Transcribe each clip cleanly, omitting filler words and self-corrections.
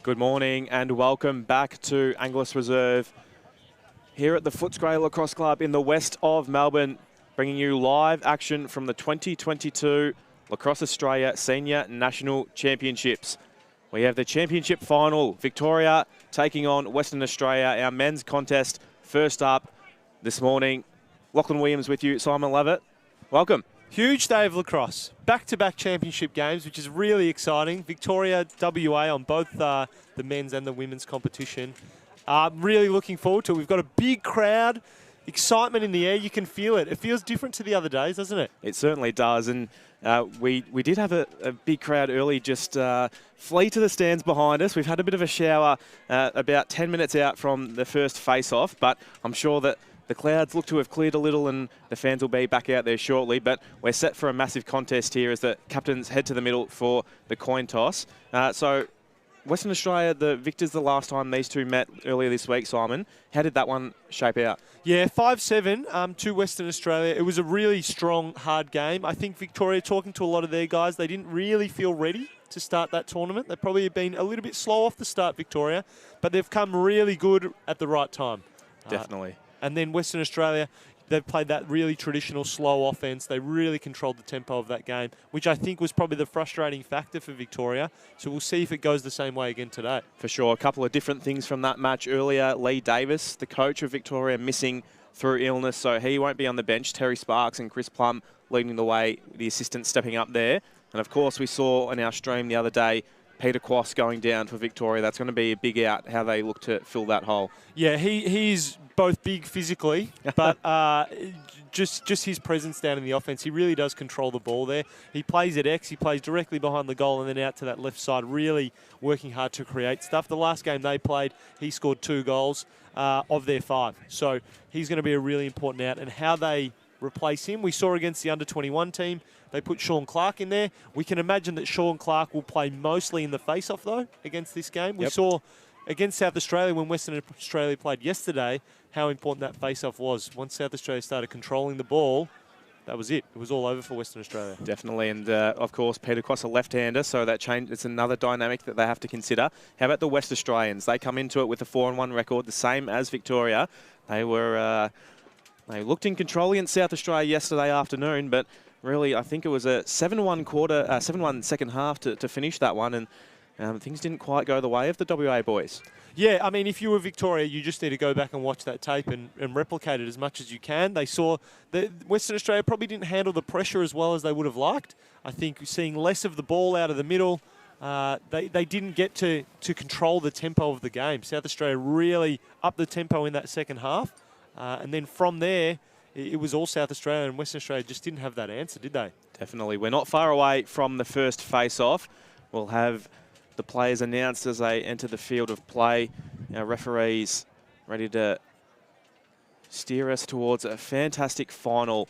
Good morning and welcome back to Anglers Reserve here at the Footscray Lacrosse Club in the west of Melbourne, bringing you live action from the 2022 Lacrosse Australia Senior National Championships. We have the championship final, Victoria taking on Western Australia, our men's contest first up this morning. Lachlan Williams with you, Simon Levitt. Welcome. Huge day of lacrosse. Back-to-back championship games, which is really exciting. Victoria, WA on both the men's and the women's competition. Really looking forward to it. We've got a big crowd, excitement in the air. You can feel it. It feels different to the other days, doesn't it? It certainly does. And we did have a big crowd early just flee to the stands behind us. We've had a bit of a shower about 10 minutes out from the first face-off, but I'm sure that the clouds look to have cleared a little and the fans will be back out there shortly, but we're set for a massive contest here as the captains head to the middle for the coin toss. So Western Australia, the victors the last time these two met earlier this week, Simon. How did that one shape out? Yeah, 5-7 to Western Australia. It was a really strong, hard game. I think Victoria, talking to a lot of their guys, they didn't really feel ready to start that tournament. They probably have been a little bit slow off the start, Victoria, but they've come really good at the right time. Definitely. And then Western Australia, they've played that really traditional slow offense. They really controlled the tempo of that game, which I think was probably the frustrating factor for Victoria. So we'll see if it goes the same way again today. For sure. A couple of different things from that match earlier. Lee Davis, the coach of Victoria, missing through illness, so he won't be on the bench. Terry Sparks and Chris Plum leading the way, the assistants stepping up there. And of course, we saw on our stream the other day, Peter Quass going down for Victoria. That's going to be a big out, how they look to fill that hole. Yeah, he's both big physically, but just his presence down in the offense, he really does control the ball there. He plays at X, he plays directly behind the goal and then out to that left side, really working hard to create stuff. The last game they played, he scored 2 goals of their 5. So he's going to be a really important out. And how they replace him, we saw against the under-21 team, they put Sean Clark in there. We can imagine that Sean Clark will play mostly in the face-off, though, against this game. We saw against South Australia, when Western Australia played yesterday, how important that face-off was. Once South Australia started controlling the ball, that was it. It was all over for Western Australia. Definitely, and of course, Peter Quass, a left-hander, so that change. It's another dynamic that they have to consider. How about the West Australians? They come into it with a 4-1 record, the same as Victoria. They were they looked in control against South Australia yesterday afternoon, but really, I think it was a 7-1 second half to finish that one, and things didn't quite go the way of the WA boys. Yeah, I mean, if you were Victoria, you just need to go back and watch that tape and replicate it as much as you can. They saw that Western Australia probably didn't handle the pressure as well as they would have liked. I think seeing less of the ball out of the middle, they didn't get to control the tempo of the game. South Australia really upped the tempo in that second half, and then from there, it was all South Australia, and Western Australia just didn't have that answer, did they? Definitely. We're not far away from the first face-off. We'll have the players announced as they enter the field of play. Our referees ready to steer us towards a fantastic final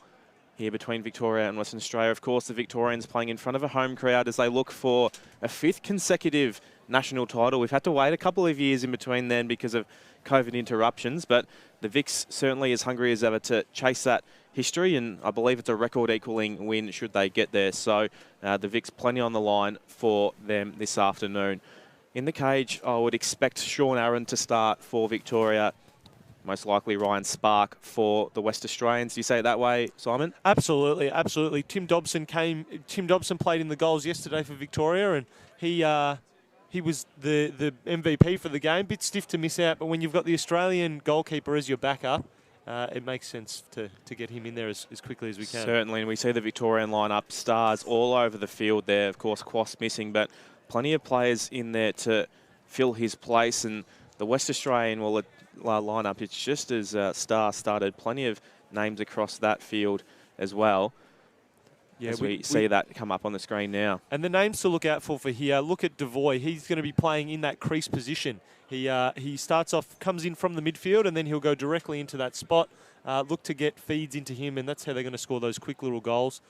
here between Victoria and Western Australia. Of course, the Victorians playing in front of a home crowd as they look for a 5th consecutive national title. We've had to wait a couple of years in between then because of COVID interruptions, but the Vics certainly as hungry as ever to chase that history, and I believe it's a record-equaling win should they get there. So the Vics plenty on the line for them this afternoon. In the cage, I would expect Sean Aaron to start for Victoria. Most likely Ryan Spark for the West Australians. Do you say it that way, Simon? Absolutely, absolutely. Tim Dobson played in the goals yesterday for Victoria, and he was the MVP for the game. Bit stiff to miss out, but when you've got the Australian goalkeeper as your backup, it makes sense to get him in there as quickly as we can. Certainly, and we see the Victorian lineup, stars all over the field there. Of course, Quass missing, but plenty of players in there to fill his place. And the West Australian lineup, it's just as star-studded. Plenty of names across that field as well. Yeah, as we see that come up on the screen now. And the names to look out for here, look at Devoy. He's going to be playing in that crease position. He starts off, comes in from the midfield, and then he'll go directly into that spot. Look to get feeds into him, and that's how they're going to score those quick little goals.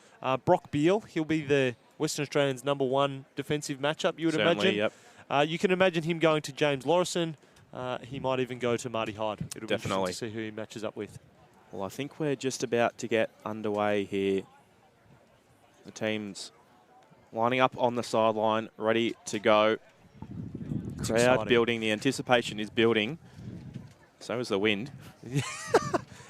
Brock Beale, he'll be the Western Australians' #1 defensive matchup, you would imagine. Yep. You can imagine him going to James Lawrison. He might even go to Marty Hyde. It'll be interesting to see who he matches up with. Well, I think we're just about to get underway here. The team's lining up on the sideline, ready to go. Crowd exciting. building, the anticipation is building. So is the wind.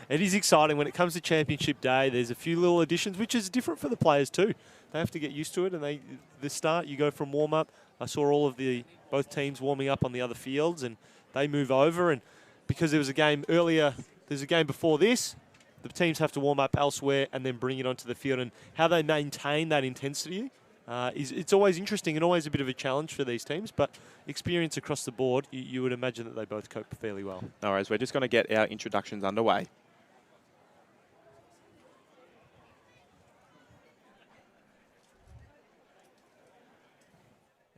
It is exciting when it comes to championship day. There's a few little additions, which is different for the players too. They have to get used to it, and the start you go from warm up. I saw all of both teams warming up on the other fields, and they move over. And because there was a game earlier, there's a game before this. The teams have to warm up elsewhere and then bring it onto the field, and how they maintain that intensity it's always interesting and always a bit of a challenge for these teams. But experience across the board, you would imagine that they both cope fairly well. All right, we're just going to get our introductions underway.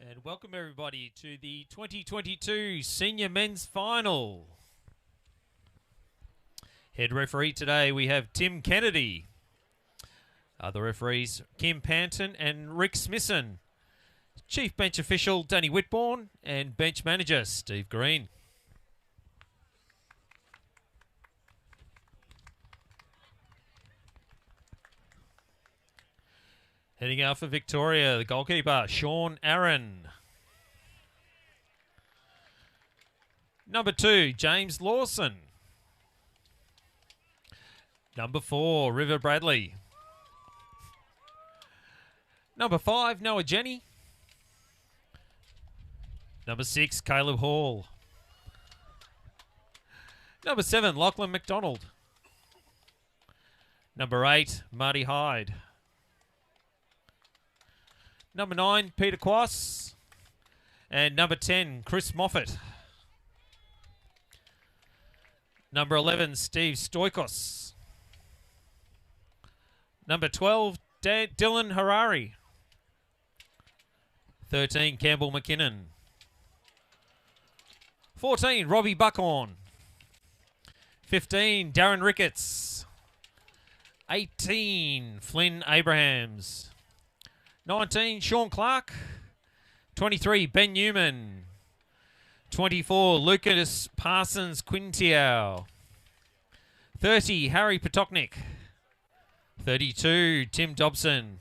And welcome everybody to the 2022 Senior Men's Final. Head referee today we have Tim Kennedy. Other referees Kim Panton and Rick Smisson. Chief bench official Danny Whitbourne and bench manager Steve Green. Heading out for Victoria, the goalkeeper, Sean Aaron. Number 2, James Lawson. Number 4, River Bradley. Number 5, Noah Jenny. Number 6, Caleb Hall. Number 7, Lachlan McDonald. Number 8, Marty Hyde. Number 9, Peter Quass. And number 10, Chris Moffat. Number 11, Steve Stoikos. Number 12, Dylan Harari. 13, Campbell McKinnon. 14, Robbie Buckhorn. 15, Darren Ricketts. 18, Flynn Abrahams. 19, Sean Clark. 23, Ben Newman. 24, Lucas Parsons Quintiao. 30, Harry Potoknik. 32, Tim Dobson.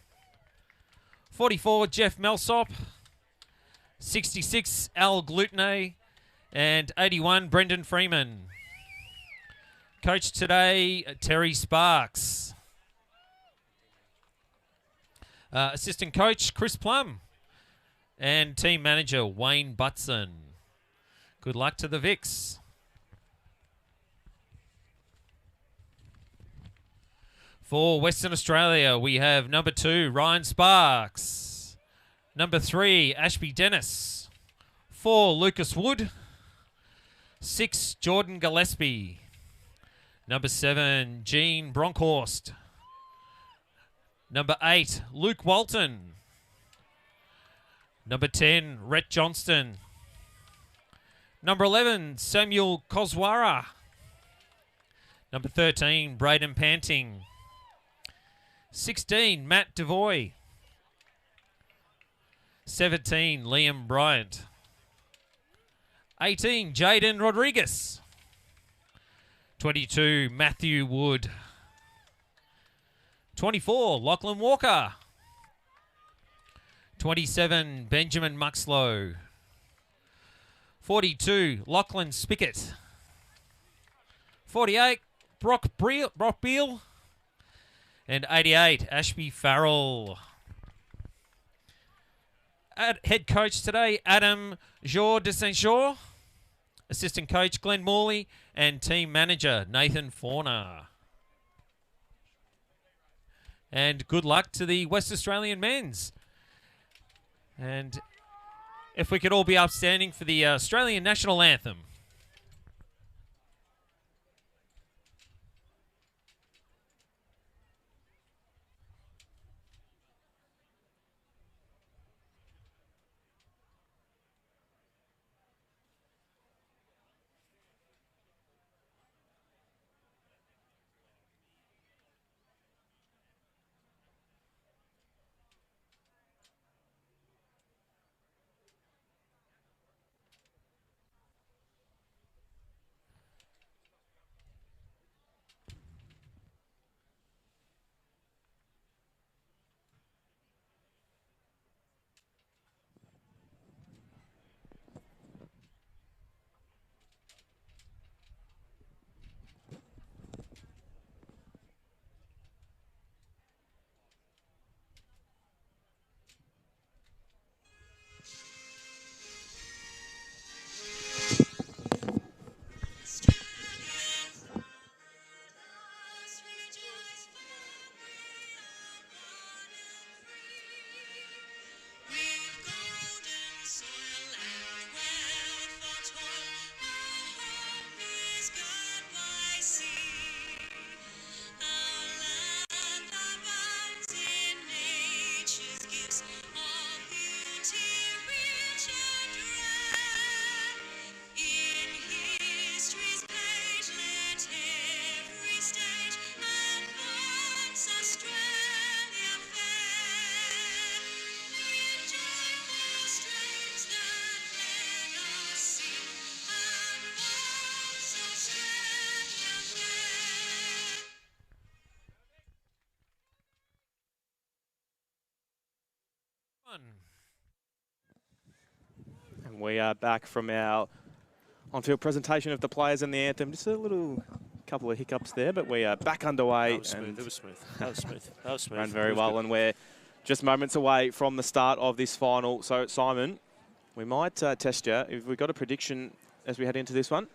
44, Jeff Melsop. 66, Al Glutney. And 81, Brendan Freeman. Coach today, Terry Sparks. Assistant coach, Chris Plum. And team manager, Wayne Butson. Good luck to the Vics. For Western Australia, we have number 2, Ryan Sparks. Number 3, Ashby Dennis. 4, Lucas Wood. 6, Jordan Gillespie. Number 7, Gene Bronkhorst. Number 8, Luke Walton. Number 10, Rhett Johnston. Number 11, Samuel Koswara. Number 13, Braden Panting. 16, Matt Devoy. 17, Liam Bryant. 18, Jaden Rodriguez. 22, Matthew Wood. 24, Lachlan Walker. 27, Benjamin Muxlow. 42, Lachlan Spickett. 48, Brock Beal. And 88, Ashby Farrell. Head coach today, Adam Jour de Saint-Jean. Assistant coach, Glenn Morley. And team manager, Nathan Forner. And good luck to the West Australian men's. And if we could all be upstanding for the Australian National Anthem. And we are back from our on-field presentation of the players and the anthem. Just a little couple of hiccups there, but we are back underway. That was smooth. It was smooth. That was smooth. That was smooth. Ran very well, and we're just moments away from the start of this final. So, Simon, we might test you. If we've got a prediction as we head into this one.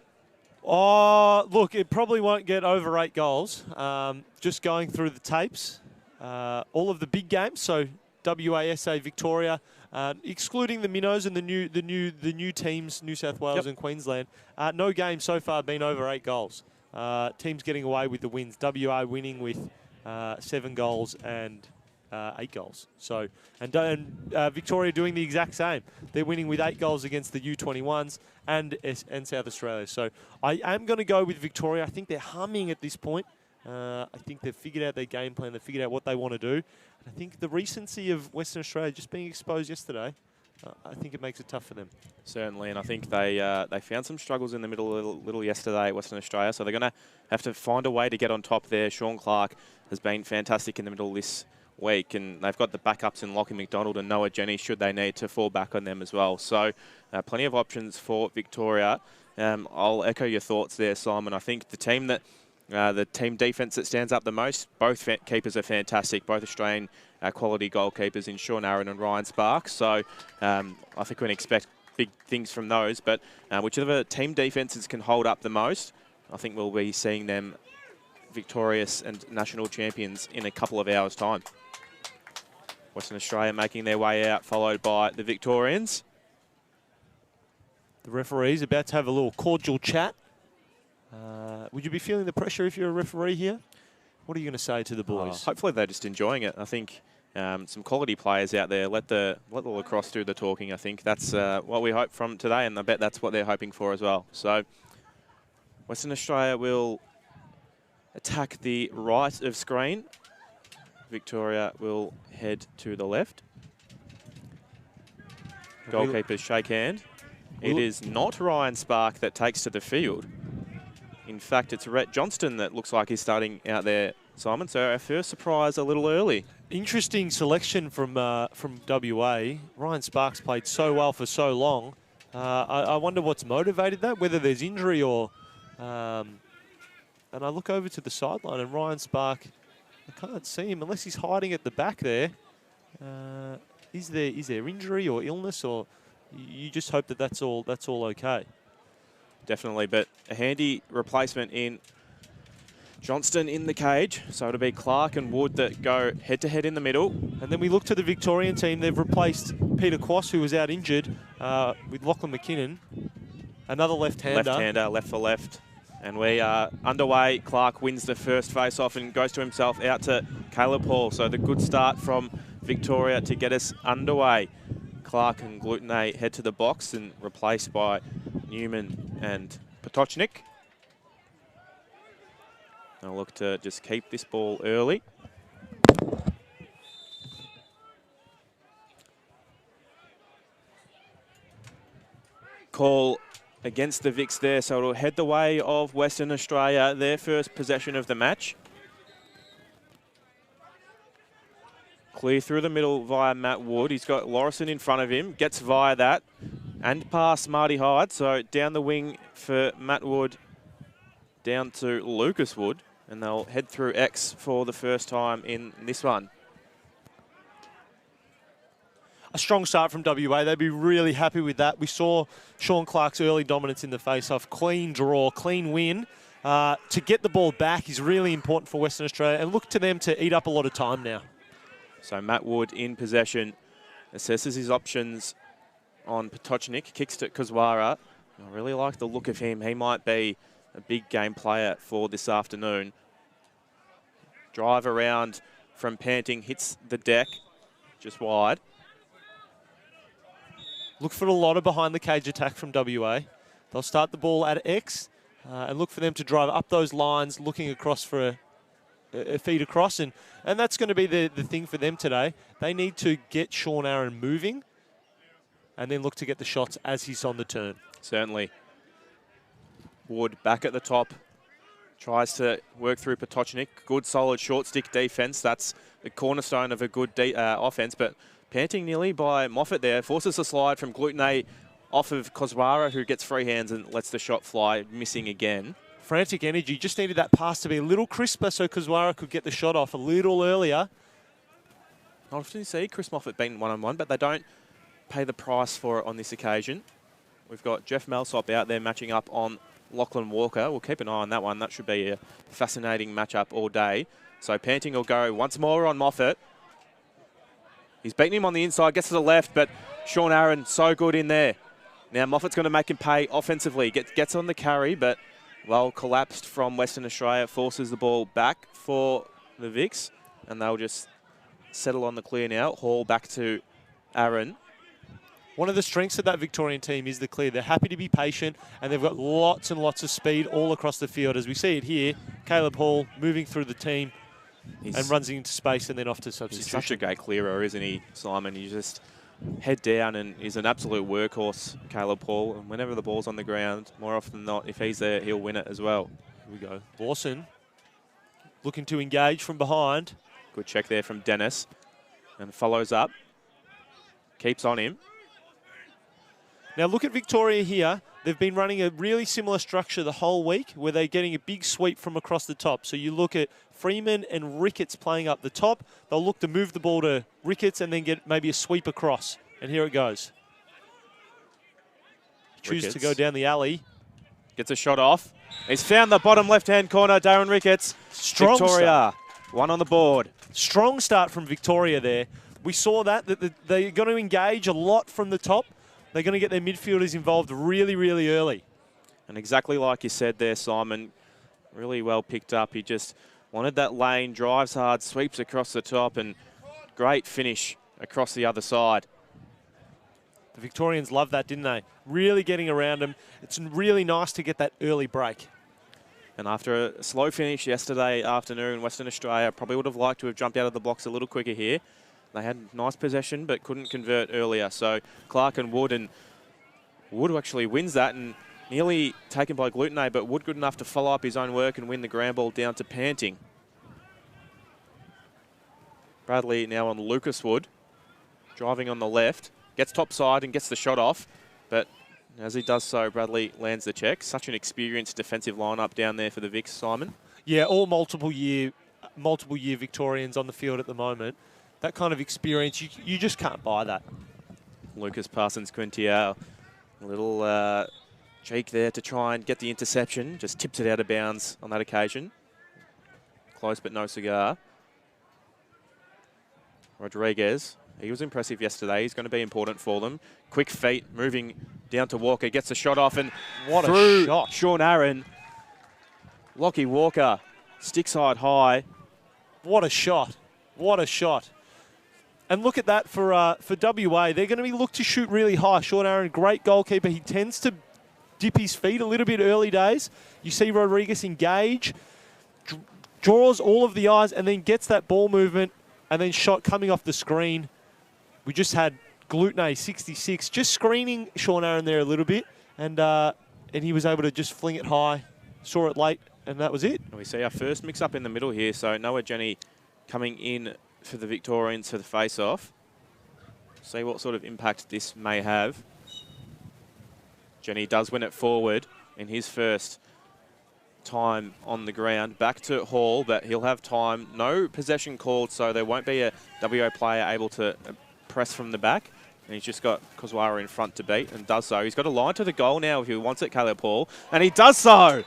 Oh, look, it probably won't get over 8 goals. Just going through the tapes, all of the big games. So WA, SA, Victoria, excluding the minnows and the new teams, New South Wales and Queensland. No game so far been over 8 goals. Teams getting away with the wins. WA winning with 7 goals and 8 goals. So and Victoria doing the exact same. They're winning with 8 goals against the U21s and South Australia. So I am going to go with Victoria. I think they're humming at this point. I think they've figured out their game plan. They've figured out what they want to do. And I think the recency of Western Australia just being exposed yesterday, I think it makes it tough for them. Certainly, and I think they found some struggles in the middle a little yesterday at Western Australia, so they're going to have to find a way to get on top there. Sean Clark has been fantastic in the middle this week, and they've got the backups in Lockie McDonald and Noah Jenny should they need to fall back on them as well. So plenty of options for Victoria. I'll echo your thoughts there, Simon. I think the team defence that stands up the most, both keepers are fantastic, both Australian quality goalkeepers in Sean Aaron and Ryan Sparks. So I think we can expect big things from those, but whichever team defences can hold up the most, I think we'll be seeing them victorious and national champions in a couple of hours' time. Western Australia making their way out, followed by the Victorians. The referee's about to have a little cordial chat. Would you be feeling the pressure if you're a referee here? What are you going to say to the boys? Hopefully they're just enjoying it. I think some quality players out there. Let the lacrosse do the talking. I think that's what we hope from today, and I bet that's what they're hoping for as well. So Western Australia will attack the right of screen. Victoria will head to the left. Goalkeepers shake hand. It is not Ryan Spark that takes to the field. In fact, it's Rhett Johnston that looks like he's starting out there, Simon. So our first surprise a little early. Interesting selection from WA. Ryan Sparks played so well for so long. I wonder what's motivated that, whether there's injury or... and I look over to the sideline and Ryan Spark, I can't see him unless he's hiding at the back there. Is there injury or illness, or you just hope that that's all okay? Definitely, but a handy replacement in Johnston in the cage. So it'll be Clark and Wood that go head-to-head in the middle. And then we look to the Victorian team. They've replaced Peter Quass, who was out injured, with Lachlan McKinnon. Another left-hander. Left-hander, left for left. And we are underway. Clark wins the first face-off and goes to himself out to Caleb Hall. So the good start from Victoria to get us underway. Clark and Glutenay head to the box and replaced by Newman and Potocznik. I'll look to just keep this ball early. Call against the Vics there, so it'll head the way of Western Australia, their first possession of the match. Clear through the middle via Matt Wood. He's got Lorison in front of him, gets via that and past Marty Hyde. So down the wing for Matt Wood, down to Lucas Wood, and they'll head through X for the first time in this one. A strong start from WA. They'd be really happy with that. We saw Sean Clark's early dominance in the face-off. Clean draw, clean win. To get the ball back is really important for Western Australia, and look to them to eat up a lot of time now. So Matt Wood in possession, assesses his options on Potocznik, kicks to Kuzwara. I really like the look of him. He might be a big game player for this afternoon. Drive around from Panting, hits the deck, just wide. Look for a lot of behind the cage attack from WA. They'll start the ball at X and look for them to drive up those lines, looking across for a feed across. And that's going to be the thing for them today. They need to get Sean Aaron moving and then look to get the shots as he's on the turn. Certainly. Wood back at the top. Tries to work through Potocznik. Good, solid, short stick defense. That's the cornerstone of a good offense. But Panting nearly by Moffat there. Forces a slide from Glutene off of Kozwara, who gets free hands and lets the shot fly, missing again. Frantic energy. Just needed that pass to be a little crisper so Kozwara could get the shot off a little earlier. I often see Chris Moffat beaten one-on-one, but they don't pay the price for it on this occasion. We've got Jeff Melsop out there matching up on Lachlan Walker. We'll keep an eye on that one. That should be a fascinating matchup all day. So Panting will go once more on Moffat. He's beaten him on the inside, gets to the left, but Sean Aaron so good in there. Now Moffat's going to make him pay offensively. Gets on the carry, but well collapsed from Western Australia, forces the ball back for the Vics, and they'll just settle on the clear now. Hall back to Aaron. One of the strengths of that Victorian team is the clear. They're happy to be patient, and they've got lots and lots of speed all across the field. As we see it here, Caleb Hall moving through the team and runs into space and then off to substitution. He's such a great clearer, isn't he, Simon? You just head down, and he's an absolute workhorse, Caleb Hall. And whenever the ball's on the ground, more often than not, if he's there, he'll win it as well. Here we go. Lawson looking to engage from behind. Good check there from Dennis. And follows up. Keeps on him. Now look at Victoria here. They've been running a really similar structure the whole week where they're getting a big sweep from across the top. So you look at Freeman and Ricketts playing up the top. They'll look to move the ball to Ricketts and then get maybe a sweep across. And here it goes. Chooses to go down the alley. Gets a shot off. He's found the bottom left-hand corner, Darren Ricketts. Strong Victoria, start. one on the board. Strong start from Victoria there. We saw that they're going to engage a lot from the top. They're going to get their midfielders involved really, really early. And exactly like you said there, Simon, really well picked up. He just wanted that lane, drives hard, sweeps across the top, and great finish across the other side. The Victorians loved that, didn't they? Really getting around them. It's really nice to get that early break. And after a slow finish yesterday afternoon, Western Australia probably would have liked to have jumped out of the blocks a little quicker here. They had nice possession, but couldn't convert earlier. So Clark and Wood actually wins that and nearly taken by Glutene, but Wood good enough to follow up his own work and win the ground ball down to Panting. Bradley now on Lucas Wood, driving on the left, gets topside and gets the shot off, but as he does so, Bradley lands the check. Such an experienced defensive lineup down there for the Vics, Simon. Yeah, all multiple year Victorians on the field at the moment. That kind of experience, you just can't buy that. Lucas Parsons-Quintier, a little cheek there to try and get the interception. Just tips it out of bounds on that occasion. Close but no cigar. Rodriguez, he was impressive yesterday. He's going to be important for them. Quick feet, moving down to Walker, gets a shot off and what through a shot. Sean Aaron. Lockie Walker, stick side high. What a shot. What a shot. And look at that for WA. They're going to be looked to shoot really high. Sean Aaron, great goalkeeper. He tends to dip his feet a little bit early days. You see Rodriguez engage, draws all of the eyes, and then gets that ball movement, and then shot coming off the screen. We just had Glutene, 66, just screening Sean Aaron there a little bit, and he was able to just fling it high, saw it late, and that was it. We see our first mix-up in the middle here, so Noah Jenny coming in for the Victorians for the face-off. See what sort of impact this may have. Jenny does win it forward in his first time on the ground. Back to Hall, but he'll have time. No possession called, so there won't be a WA player able to press from the back. And he's just got Kozwara in front to beat and does so. He's got a line to the goal now if he wants it, Caleb Hall, and he does so.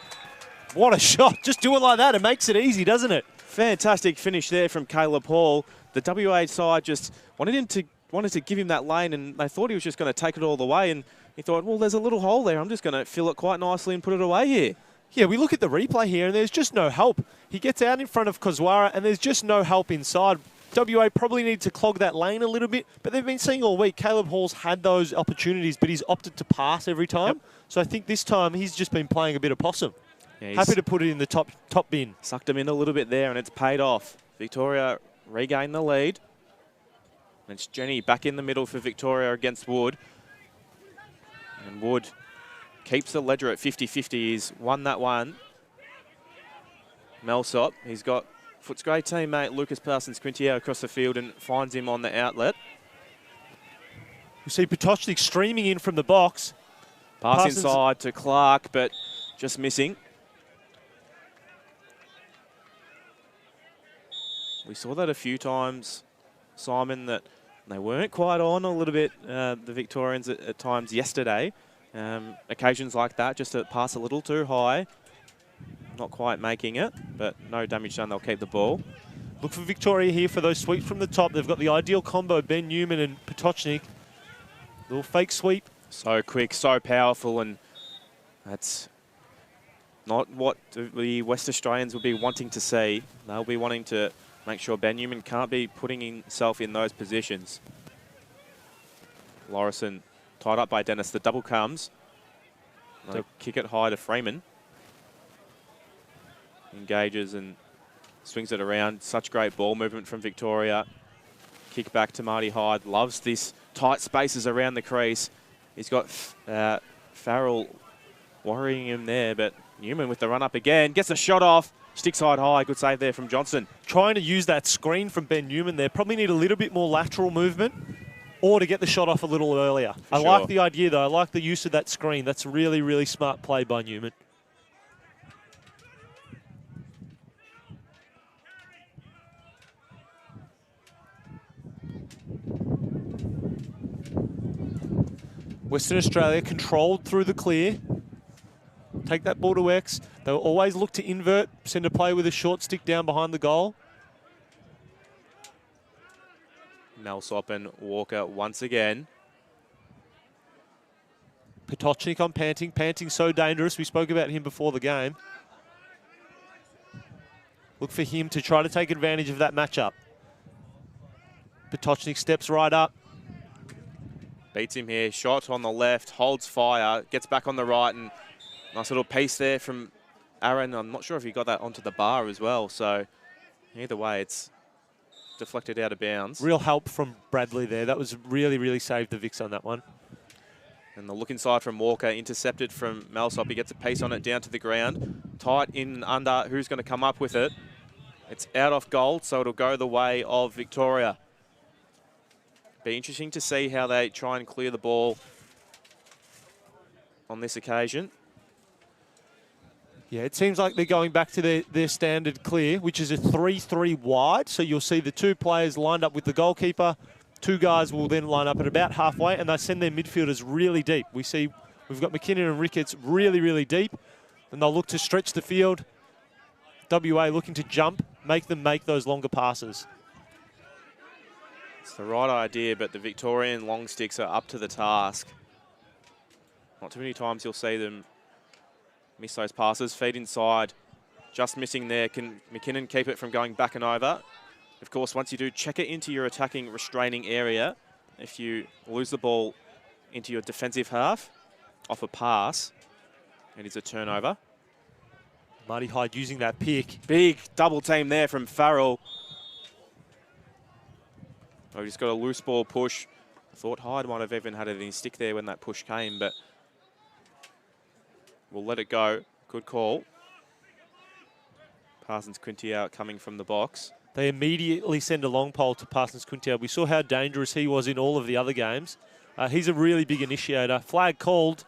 What a shot. Just do it like that. It makes it easy, doesn't it? Fantastic finish there from Caleb Hall. The WA side just wanted to give him that lane, and they thought he was just going to take it all the way, and he thought, well, there's a little hole there. I'm just going to fill it quite nicely and put it away here. Yeah, we look at the replay here, and there's just no help. He gets out in front of Kozwara, and there's just no help inside. WA probably need to clog that lane a little bit, but they've been seeing all week Caleb Hall's had those opportunities, but he's opted to pass every time. Yep. So I think this time he's just been playing a bit of possum. Yeah, happy to put it in the top bin. Sucked him in a little bit there, and it's paid off. Victoria regained the lead. And it's Jenny back in the middle for Victoria against Wood. And Wood keeps the ledger at 50-50. He's won that one. Melsop, he's got Footscray teammate Lucas Parsons-Quintier across the field and finds him on the outlet. We see Potocznik streaming in from the box. Pass Parsons inside to Clark, but just missing. We saw that a few times, Simon, that they weren't quite on a little bit, the Victorians at times yesterday. Occasions like that, just to pass a little too high. Not quite making it, but no damage done. They'll keep the ball. Look for Victoria here for those sweeps from the top. They've got the ideal combo, Ben Newman and Potocznik. Little fake sweep. So quick, so powerful, and that's not what the West Australians will be wanting to see. They'll be wanting to make sure Ben Newman can't be putting himself in those positions. Lorison tied up by Dennis. The double comes. They'll kick it high to Freeman. Engages and swings it around. Such great ball movement from Victoria. Kick back to Marty Hyde. Loves this tight spaces around the crease. He's got Farrell worrying him there, but Newman with the run up again. Gets a shot off. Stick side high. Good save there from Johnson. Trying to use that screen from Ben Newman there. Probably need a little bit more lateral movement or to get the shot off a little earlier. I like the idea, though. I like the use of that screen. That's really, really smart play by Newman. Western Australia controlled through the clear. Take that ball to X. They'll always look to invert, send a play with a short stick down behind the goal. Melsop and Walker once again. Potocznik on Panting. Panting's so dangerous. We spoke about him before the game. Look for him to try to take advantage of that matchup. Potocznik steps right up. Beats him here. Shot on the left. Holds fire. Gets back on the right. And nice little piece there from Aaron. I'm not sure if he got that onto the bar as well. So either way, it's deflected out of bounds. Real help from Bradley there. That was really, really saved the Vicks on that one. And the look inside from Walker. Intercepted from Melsop. He gets a piece on it down to the ground. Tight in and under. Who's going to come up with it? It's out off goal, so it'll go the way of Victoria. Be interesting to see how they try and clear the ball on this occasion. Yeah, it seems like they're going back to their standard clear, which is a 3-3 wide. So you'll see the two players lined up with the goalkeeper. Two guys will then line up at about halfway, and they send their midfielders really deep. We see we've got McKinnon and Ricketts really, really deep, and they'll look to stretch the field. WA looking to jump, make them make those longer passes. It's the right idea, but the Victorian long sticks are up to the task. Not too many times you'll see them miss those passes. Feed inside, just missing there. Can McKinnon keep it from going back and over? Of course, once you do, check it into your attacking restraining area. If you lose the ball into your defensive half, off a pass, it is a turnover. Marty Hyde using that pick. Big double team there from Farrell. Oh, just got a loose ball push. I thought Hyde might have even had it in his stick there when that push came, but we'll let it go. Good call. Parsons Quintier coming from the box. They immediately send a long pole to Parsons Quintier. We saw how dangerous he was in all of the other games. He's a really big initiator. Flag called.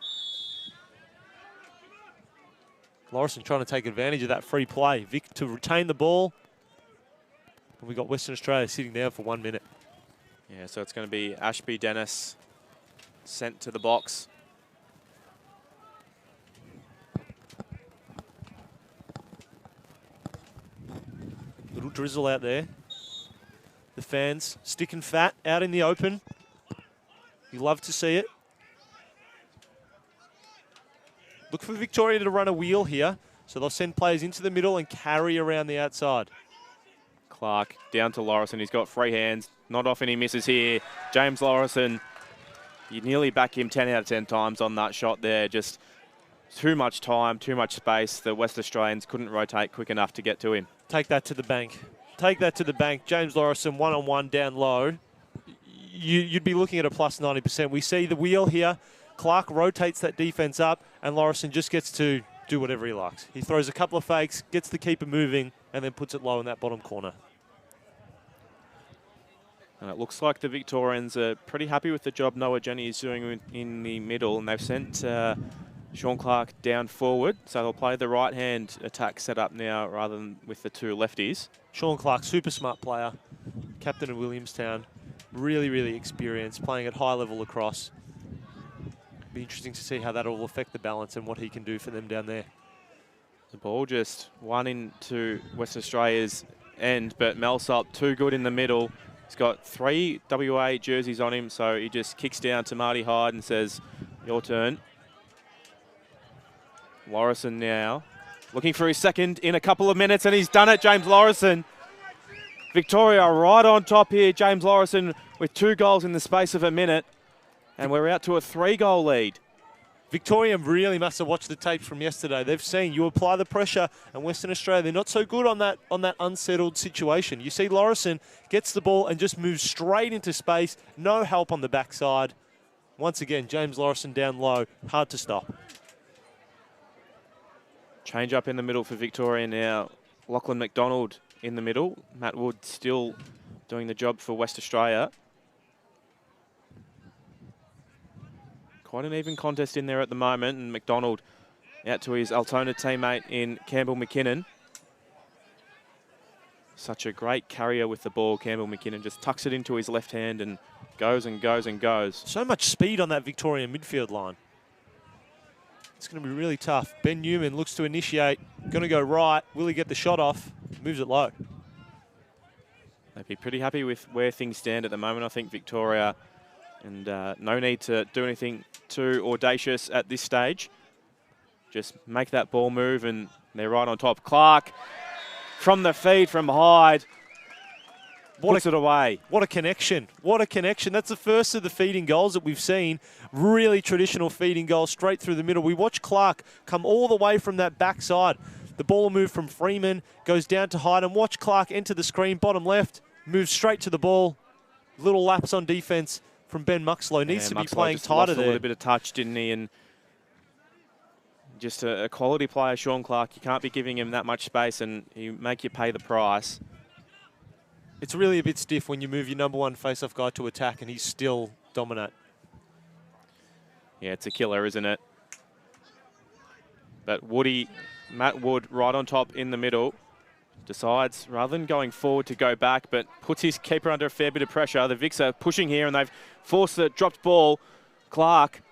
Lorison trying to take advantage of that free play. Vic to retain the ball. And we got Western Australia sitting down for 1 minute. Yeah, so it's going to be Ashby Dennis sent to the box. Little drizzle out there. The fans sticking fat out in the open. You love to see it. Look for Victoria to run a wheel here. So they'll send players into the middle and carry around the outside. Clark down to Lorison. He's got free hands. Not often he misses here. James Lorison, you nearly back him 10 out of 10 times on that shot there. Just too much time, too much space. The West Australians couldn't rotate quick enough to get to him. Take that to the bank. Take that to the bank. James Lorison one-on-one down low. You'd be looking at a plus 90%. We see the wheel here. Clark rotates that defence up, and Lorison just gets to do whatever he likes. He throws a couple of fakes, gets the keeper moving, and then puts it low in that bottom corner. And it looks like the Victorians are pretty happy with the job Noah Jenny is doing in the middle, and they've sent Sean Clark down forward, so they'll play the right-hand attack setup now rather than with the two lefties. Sean Clark, super smart player, captain of Williamstown, really, really experienced, playing at high level lacrosse. Be interesting to see how that will affect the balance and what he can do for them down there. The ball just won into Western Australia's end, but Melsop too good in the middle. He's got 3 WA jerseys on him, so he just kicks down to Marty Hyde and says, your turn. Lorison now, looking for his second in a couple of minutes, and he's done it, James Lorison. Victoria right on top here, James Lorison with 2 goals in the space of a minute, and we're out to a 3-goal lead. Victoria really must have watched the tapes from yesterday. They've seen you apply the pressure, and Western Australia, they're not so good on that unsettled situation. You see Lorison gets the ball and just moves straight into space, no help on the backside. Once again, James Lorison down low, hard to stop. Change up in the middle for Victoria now. Lachlan McDonald in the middle. Matt Wood still doing the job for West Australia. Quite an even contest in there at the moment, and McDonald out to his Altona teammate in Campbell McKinnon. Such a great carrier with the ball, Campbell McKinnon. Just tucks it into his left hand and goes and goes and goes. So much speed on that Victorian midfield line. It's going to be really tough. Ben Newman looks to initiate. Going to go right. Will he get the shot off? Moves it low. They'd be pretty happy with where things stand at the moment, I think, Victoria. And no need to do anything too audacious at this stage. Just make that ball move, and they're right on top. Clark from the feed from Hyde. Puts it away. What a connection. What a connection. That's the first of the feeding goals that we've seen. Really traditional feeding goal straight through the middle. We watch Clark come all the way from that backside. The ball will move from Freeman, goes down to Hyde, and watch Clark enter the screen, bottom left, moves straight to the ball. Little lapse on defence from Ben Muxlow. Needs to be playing tighter there. A little bit of touch, didn't he? And just a quality player, Sean Clark. You can't be giving him that much space, and you make you pay the price. It's really a bit stiff when you move your number 1 face-off guy to attack and he's still dominant. Yeah, it's a killer, isn't it? But Matt Wood right on top in the middle, decides rather than going forward to go back, but puts his keeper under a fair bit of pressure. The Vics are pushing here and they've forced the dropped ball. Clark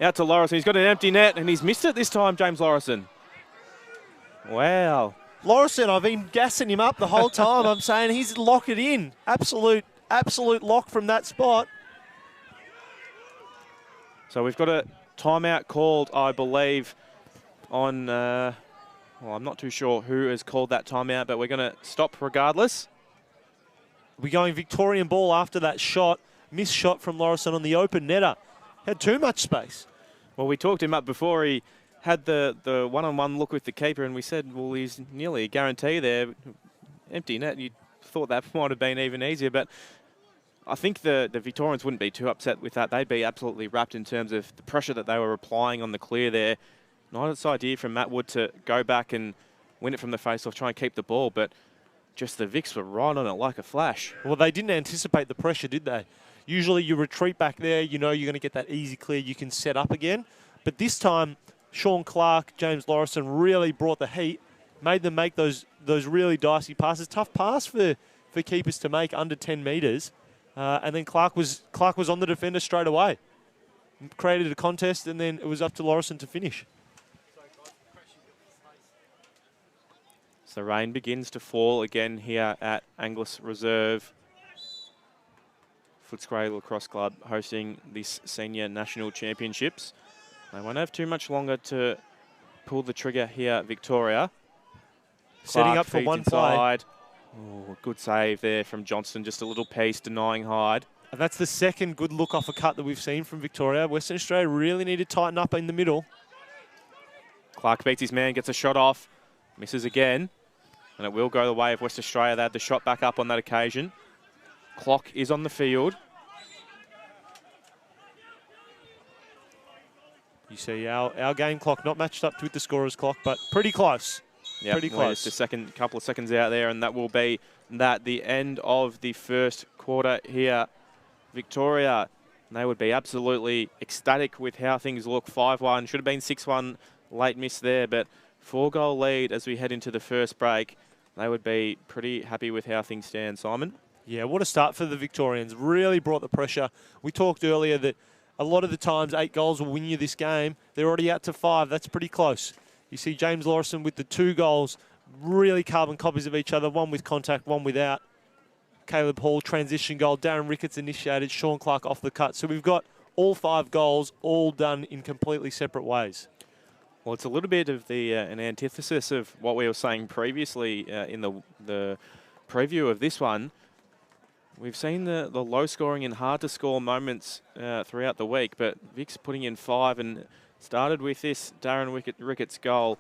out to Lorison. He's got an empty net and he's missed it this time, James Lorison. Wow. Lorison, I've been gassing him up the whole time. I'm saying he's lock it in. Absolute lock from that spot. So we've got a timeout called, I believe, on, well, I'm not too sure who has called that timeout, but we're going to stop regardless. We're going Victorian ball after that shot. Missed shot from Lorison on the open netter. Had too much space. Well, we talked him up before he had the one-on-one look with the keeper, and we said, well, he's nearly a guarantee there. Empty net, you thought that might have been even easier, but I think the Victorians wouldn't be too upset with that. They'd be absolutely wrapped in terms of the pressure that they were applying on the clear there. Nice idea from Matt Wood to go back and win it from the face-off, try and keep the ball, but just the Vics were right on it like a flash. Well, they didn't anticipate the pressure, did they? Usually you retreat back there, you know you're going to get that easy clear, you can set up again. But this time, Sean Clark, James Lorison really brought the heat, made them make those really dicey passes. Tough pass for keepers to make under 10 metres. And then Clark was on the defender straight away. Created a contest, and then it was up to Lorison to finish. So rain begins to fall again here at Angliss Reserve. Footscray Lacrosse Club hosting this Senior National Championships. They won't have too much longer to pull the trigger here, Victoria. Setting Clark up for one inside. play. Oh, good save there from Johnston. Just a little piece denying Hyde. And that's the second good look off a cut that we've seen from Victoria. Western Australia really need to tighten up in the middle. Clark beats his man, gets a shot off, misses again. And it will go the way of West Australia. They had the shot back up on that occasion. Clock is on the field. You see our game clock not matched up with the scorer's clock, but pretty close. Yep, pretty close. Just a couple of seconds out there, and that will be the end of the first quarter. quarter here, Victoria, and they would be absolutely ecstatic with how things look. 5-1, should have been 6-1, late miss there, but 4-goal lead as we head into the first break. They would be pretty happy with how things stand, Simon. Yeah, what a start for the Victorians. Really brought the pressure. We talked earlier that a lot of the times 8 goals will win you this game. They're already out to 5. That's pretty close. You see James Lawson with the 2 goals, really carbon copies of each other, one with contact, one without. Caleb Hall, transition goal. Darren Ricketts initiated. Sean Clark off the cut. So we've got all 5 goals, all done in completely separate ways. Well, it's a little bit of an antithesis of what we were saying previously in the preview of this one. We've seen the low-scoring and hard-to-score moments throughout the week, but Vic's putting in 5 and started with this Darren Ricketts goal,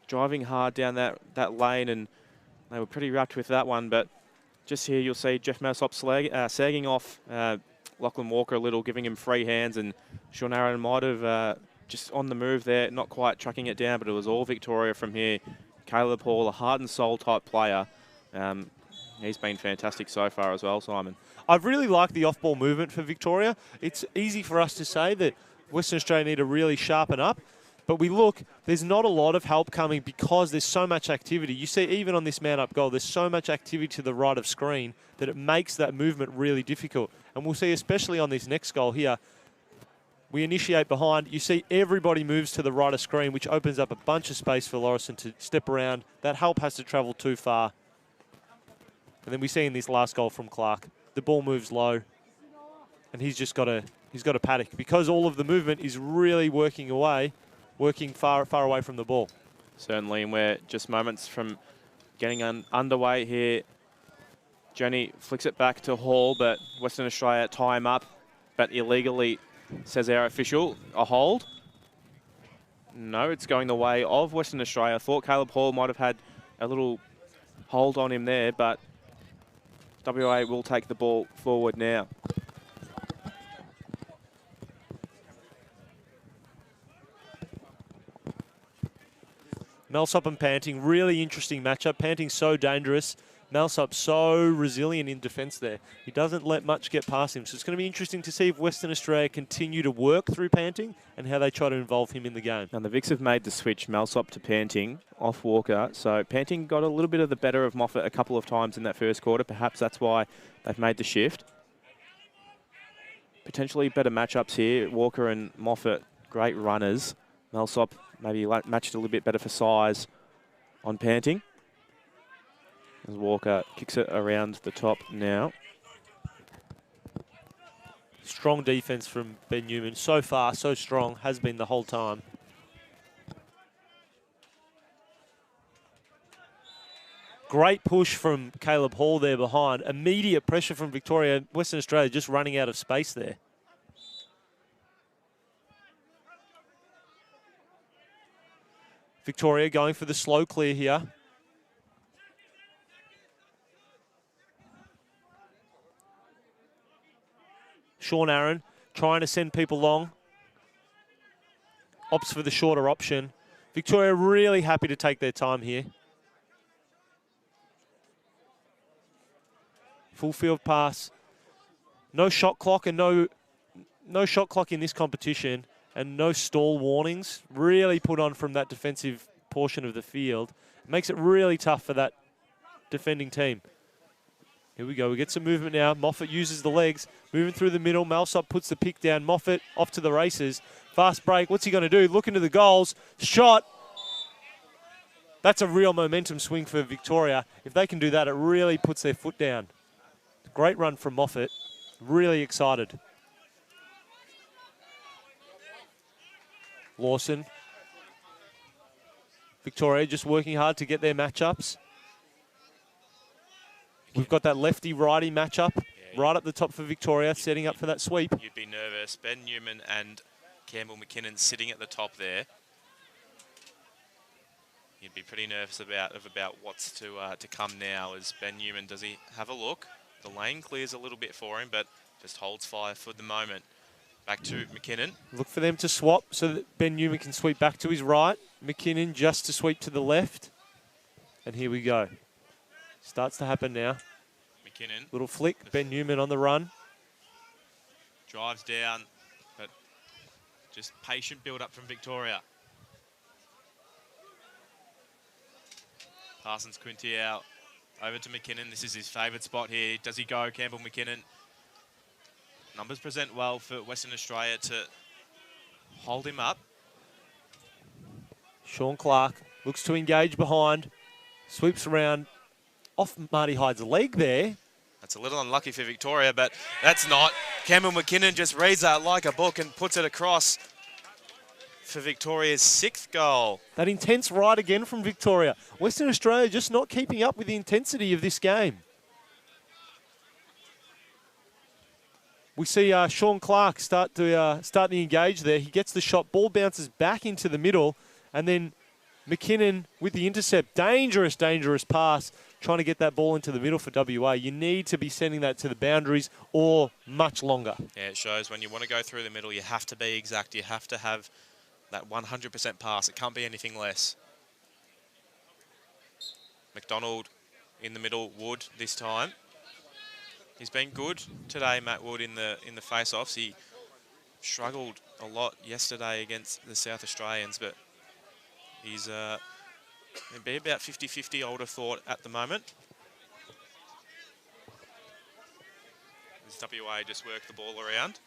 driving hard down that lane, and they were pretty wrapped with that one. But just here you'll see Jeff Massop sagging off Lachlan Walker a little, giving him free hands, and Sean Aaron might have just on the move there, not quite tracking it down, but it was all Victoria from here. Caleb Hall, a heart and soul type player. He's been fantastic so far as well, Simon. I've really liked the off-ball movement for Victoria. It's easy for us to say that Western Australia need to really sharpen up, but we look, there's not a lot of help coming because there's so much activity. You see, even on this man-up goal, there's so much activity to the right of screen that it makes that movement really difficult. And we'll see, especially on this next goal here, we initiate behind. You see everybody moves to the right of screen, which opens up a bunch of space for Lawson to step around. That help has to travel too far. And then we see in this last goal from Clark, the ball moves low, and he's got to paddock because all of the movement is really working far away from the ball. Certainly, and we're just moments from getting underway here. Jenny flicks it back to Hall, but Western Australia tie him up, but illegally, says our official, a hold. No, it's going the way of Western Australia. I thought Caleb Hall might have had a little hold on him there, but WA will take the ball forward now. Melsop and Panting, really interesting matchup. Panting so dangerous. Melsop so resilient in defence there. He doesn't let much get past him. So it's going to be interesting to see if Western Australia continue to work through Panting and how they try to involve him in the game. And the Vics have made the switch, Melsop to Panting, off Walker. So Panting got a little bit of the better of Moffat a couple of times in that first quarter. Perhaps that's why they've made the shift. Potentially better matchups here. Walker and Moffat, great runners. Melsop maybe matched a little bit better for size on Panting. As Walker kicks it around the top now. Strong defence from Ben Newman. So far, so strong. Has been the whole time. Great push from Caleb Hall there behind. Immediate pressure from Victoria. Western Australia just running out of space there. Victoria going for the slow clear here. Sean Aaron trying to send people long. Opts for the shorter option. Victoria really happy to take their time here. Full field pass. No shot clock and no shot clock in this competition and no stall warnings. Really put on from that defensive portion of the field. It makes it really tough for that defending team. Here we go. We get some movement now. Moffat uses the legs. Moving through the middle. Melsop puts the pick down. Moffat off to the races. Fast break. What's he going to do? Looking to the goals. Shot. That's a real momentum swing for Victoria. If they can do that, it really puts their foot down. Great run from Moffat. Really excited. Lawson. Victoria just working hard to get their matchups. We've got that lefty-righty matchup right up the top for Victoria, setting up for that sweep. You'd be nervous. Ben Newman and Campbell McKinnon sitting at the top there. You'd be pretty nervous about what's to come now. As Ben Newman, does he have a look? The lane clears a little bit for him, but just holds fire for the moment. Back to McKinnon. Look for them to swap so that Ben Newman can sweep back to his right. McKinnon just to sweep to the left. And here we go. Starts to happen now. McKinnon Little flick. Ben Newman on the run. drives down, but just patient build-up from Victoria. Parsons Quintier over to McKinnon. This is his favourite spot here. Does he go, Campbell McKinnon? Numbers present well for Western Australia to hold him up. Sean Clark looks to engage behind. Sweeps around off Marty Hyde's leg there. That's a little unlucky for Victoria, but that's not. Campbell McKinnon just reads that like a book and puts it across for Victoria's 6th goal. That intense ride again from Victoria. Western Australia just not keeping up with the intensity of this game. We see Sean Clark start to engage there. He gets the shot. Ball bounces back into the middle. And then McKinnon with the intercept. Dangerous, dangerous pass. Trying to get that ball into the middle for WA. You need to be sending that to the boundaries or much longer. Yeah, it shows when you want to go through the middle, you have to be exact. You have to have that 100% pass. It can't be anything less. McDonald in the middle. Wood this time. He's been good today, Matt Wood, in the face-offs. He struggled a lot yesterday against the South Australians, but he's it'd be about 50-50, I would have thought, at the moment. As WA just work the ball around.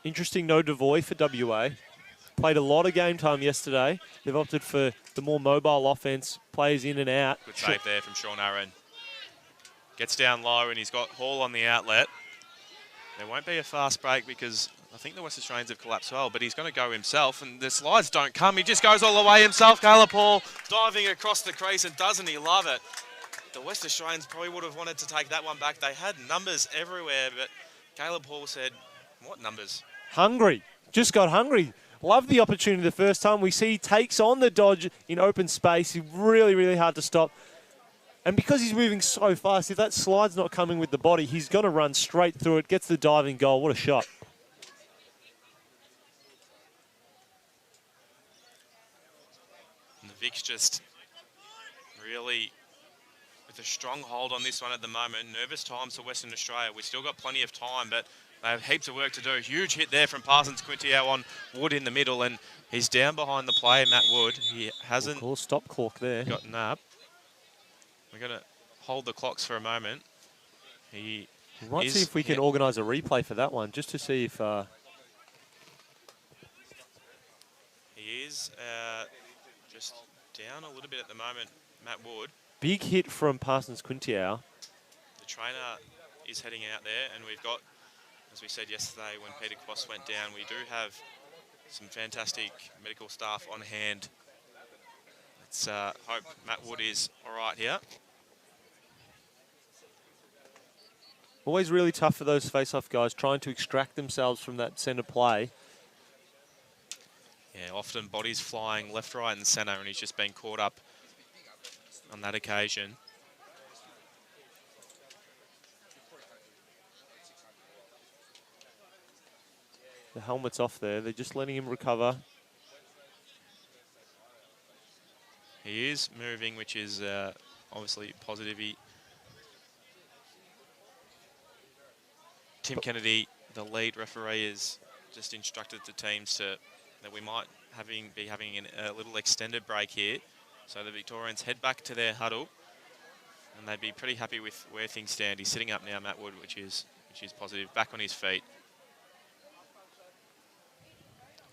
Interesting no Devoy for WA. Played a lot of game time yesterday. They've opted for the more mobile offense, players in and out. Good save there from Sean Aaron. Gets down low and he's got Hall on the outlet. There won't be a fast break because I think the West Australians have collapsed well, but he's going to go himself and the slides don't come. He just goes all the way himself. Caleb Hall diving across the crease, and doesn't he love it? The West Australians probably would have wanted to take that one back. They had numbers everywhere, but Caleb Hall said, what numbers? Hungry. Just got hungry. Loved the opportunity the first time. We see he takes on the dodge in open space. He's really, really hard to stop. And because he's moving so fast, if that slide's not coming with the body, he's going to run straight through it, gets the diving goal. What a shot. And the Vic's just really with a strong hold on this one at the moment. Nervous times for Western Australia. We've still got plenty of time, but they have heaps of work to do. Huge hit there from Parsons Quintier on Wood in the middle, and he's down behind the play, Matt Wood. He hasn't stop clock there. Gotten up. We're going to hold the clocks for a moment. We might see if we can organise a replay for that one, just to see if... He is just down a little bit at the moment, Matt Wood. Big hit from Parsons Quintier. The trainer is heading out there, and we've got, as we said yesterday when Peter Cross went down, we do have some fantastic medical staff on hand. Let's hope Matt Wood is all right here. Always really tough for those face-off guys trying to extract themselves from that centre play. Yeah, often bodies flying left, right and centre, and he's just been caught up on that occasion. The helmet's off there. They're just letting him recover. He is moving, which is obviously positive. Tim Kennedy, the lead referee, has just instructed the teams that we might be having a little extended break here. So the Victorians head back to their huddle, and they'd be pretty happy with where things stand. He's sitting up now, Matt Wood, which is positive. Back on his feet.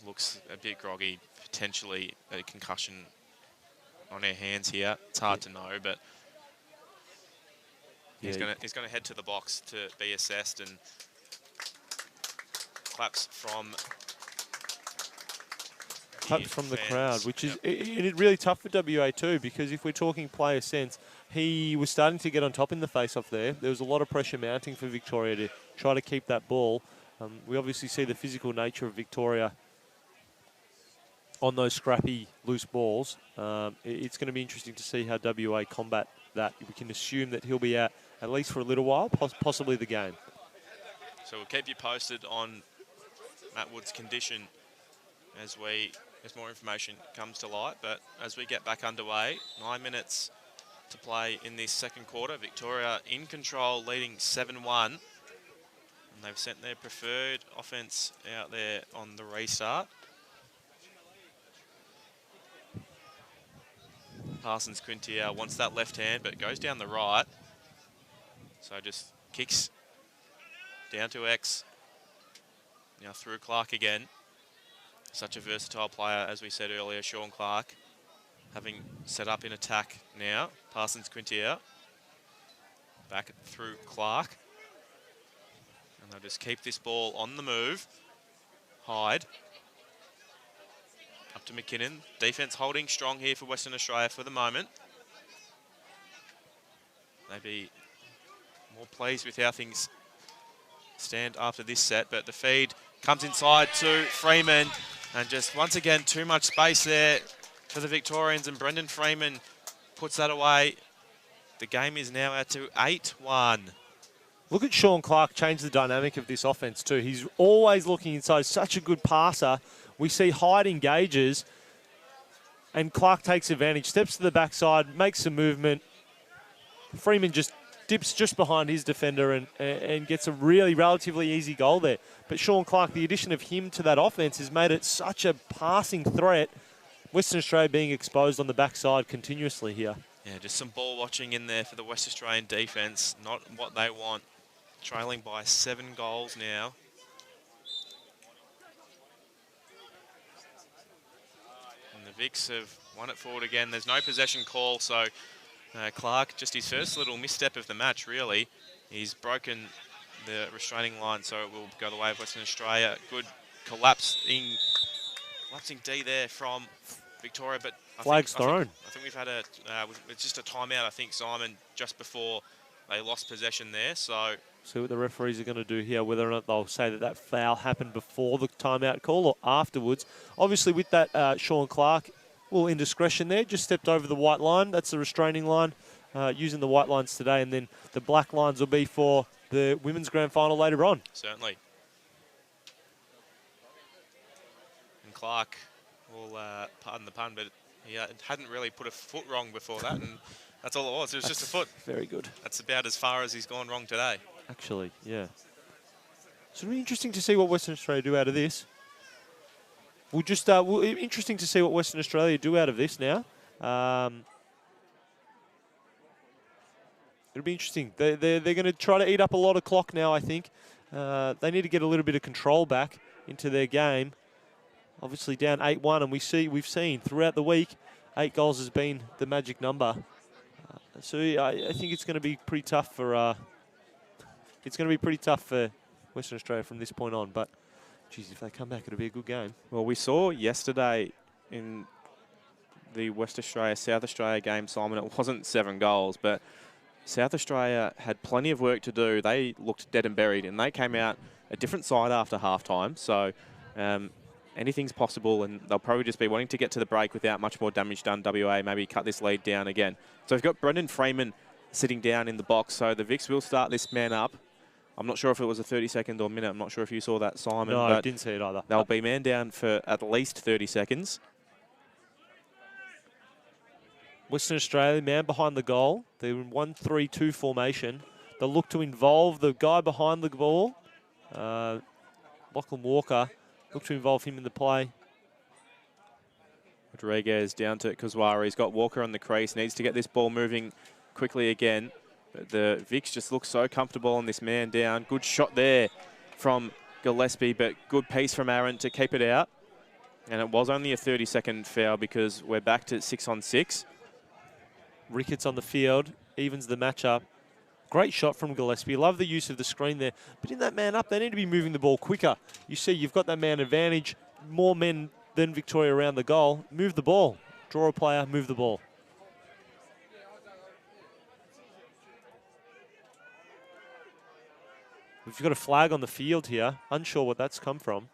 Looks a bit groggy, potentially a concussion on our hands here. It's hard to know, but he's going to head to the box to be assessed, and claps from the crowd, which is really tough for WA too, because if we're talking player sense, he was starting to get on top in the face-off there. There was a lot of pressure mounting for Victoria to try to keep that ball. We obviously see the physical nature of Victoria on those scrappy, loose balls. It's going to be interesting to see how WA combat that. We can assume that he'll be out at least for a little while, possibly the game. So we'll keep you posted on Matt Wood's condition as more information comes to light. But as we get back underway, 9 minutes to play in this second quarter. Victoria in control, leading 7-1. And they've sent their preferred offense out there on the restart. Parsons Quintier wants that left hand, but goes down the right. So just kicks down to X. Now through Clark again. Such a versatile player, as we said earlier, Sean Clark. Having set up in attack now. Parsons Quintier. Back through Clark. And they'll just keep this ball on the move. Hyde. Up to McKinnon. Defence holding strong here for Western Australia for the moment. They'd be more pleased with how things stand after this set, but the feed comes inside to Freeman, and just once again too much space there for the Victorians, and Brendan Freeman puts that away. The game is now out to 8-1. Look at Sean Clark change the dynamic of this offense too. He's always looking inside, such a good passer. We see Hyde engages, and Clark takes advantage, steps to the backside, makes some movement. Freeman just dips just behind his defender and gets a really relatively easy goal there. But Sean Clark, the addition of him to that offense has made it such a passing threat. Western Australia being exposed on the backside continuously here. Yeah, just some ball watching in there for the West Australian defence. Not what they want. Trailing by 7 goals now. And the Vics have won it forward again. There's no possession call, so Clark, just his first little misstep of the match, really. He's broken the restraining line, so it will go the way of Western Australia. Good collapsing D there from Victoria, but Flag's thrown. I think we've had it's just a timeout, I think, Simon, just before they lost possession there, so... See what the referees are going to do here, whether or not they'll say that that foul happened before the timeout call or afterwards. Obviously, with that, Sean Clark, a little indiscretion there, just stepped over the white line. That's the restraining line, using the white lines today, and then the black lines will be for the women's grand final later on. Certainly. And Clark will, pardon the pun, but he hadn't really put a foot wrong before that, and that's all it was. It was just a foot. Very good. That's about as far as he's gone wrong today. Actually, yeah. So it'll be interesting to see what Western Australia do out of this. We'll just interesting to see what Western Australia do out of this now. It'll be interesting. They're going to try to eat up a lot of clock now, I think. They need to get a little bit of control back into their game. Obviously down 8-1, and we've seen throughout the week 8 goals has been the magic number. So I think it's going to be pretty tough for Western Australia from this point on. But geez, if they come back, it'll be a good game. Well, we saw yesterday in the West Australia South Australia game, Simon, it wasn't 7 goals, but South Australia had plenty of work to do. They looked dead and buried, and they came out a different side after halftime. So anything's possible, and they'll probably just be wanting to get to the break without much more damage done. WA maybe cut this lead down again. So we've got Brendan Freeman sitting down in the box. So the Vics will start this man up. I'm not sure if it was a 30-second or minute. I'm not sure if you saw that, Simon. No, but I didn't see it either. They'll be man down for at least 30 seconds. Western Australia, man behind the goal. They're in 1-3-2 formation. They'll look to involve the guy behind the ball, Lachlan Walker. Look to involve him in the play. Rodriguez down to Kuzwara. He's got Walker on the crease. Needs to get this ball moving quickly again. But the Vics just look so comfortable on this man down. Good shot there from Gillespie, but good piece from Aaron to keep it out. And it was only a 30-second foul because we're back to 6-on-6. Ricketts on the field, evens the matchup. Great shot from Gillespie. Love the use of the screen there. But in that man up, they need to be moving the ball quicker. You see, you've got that man advantage. More men than Victoria around the goal. Move the ball. Draw a player, move the ball. We've got a flag on the field here. Unsure what that's come from.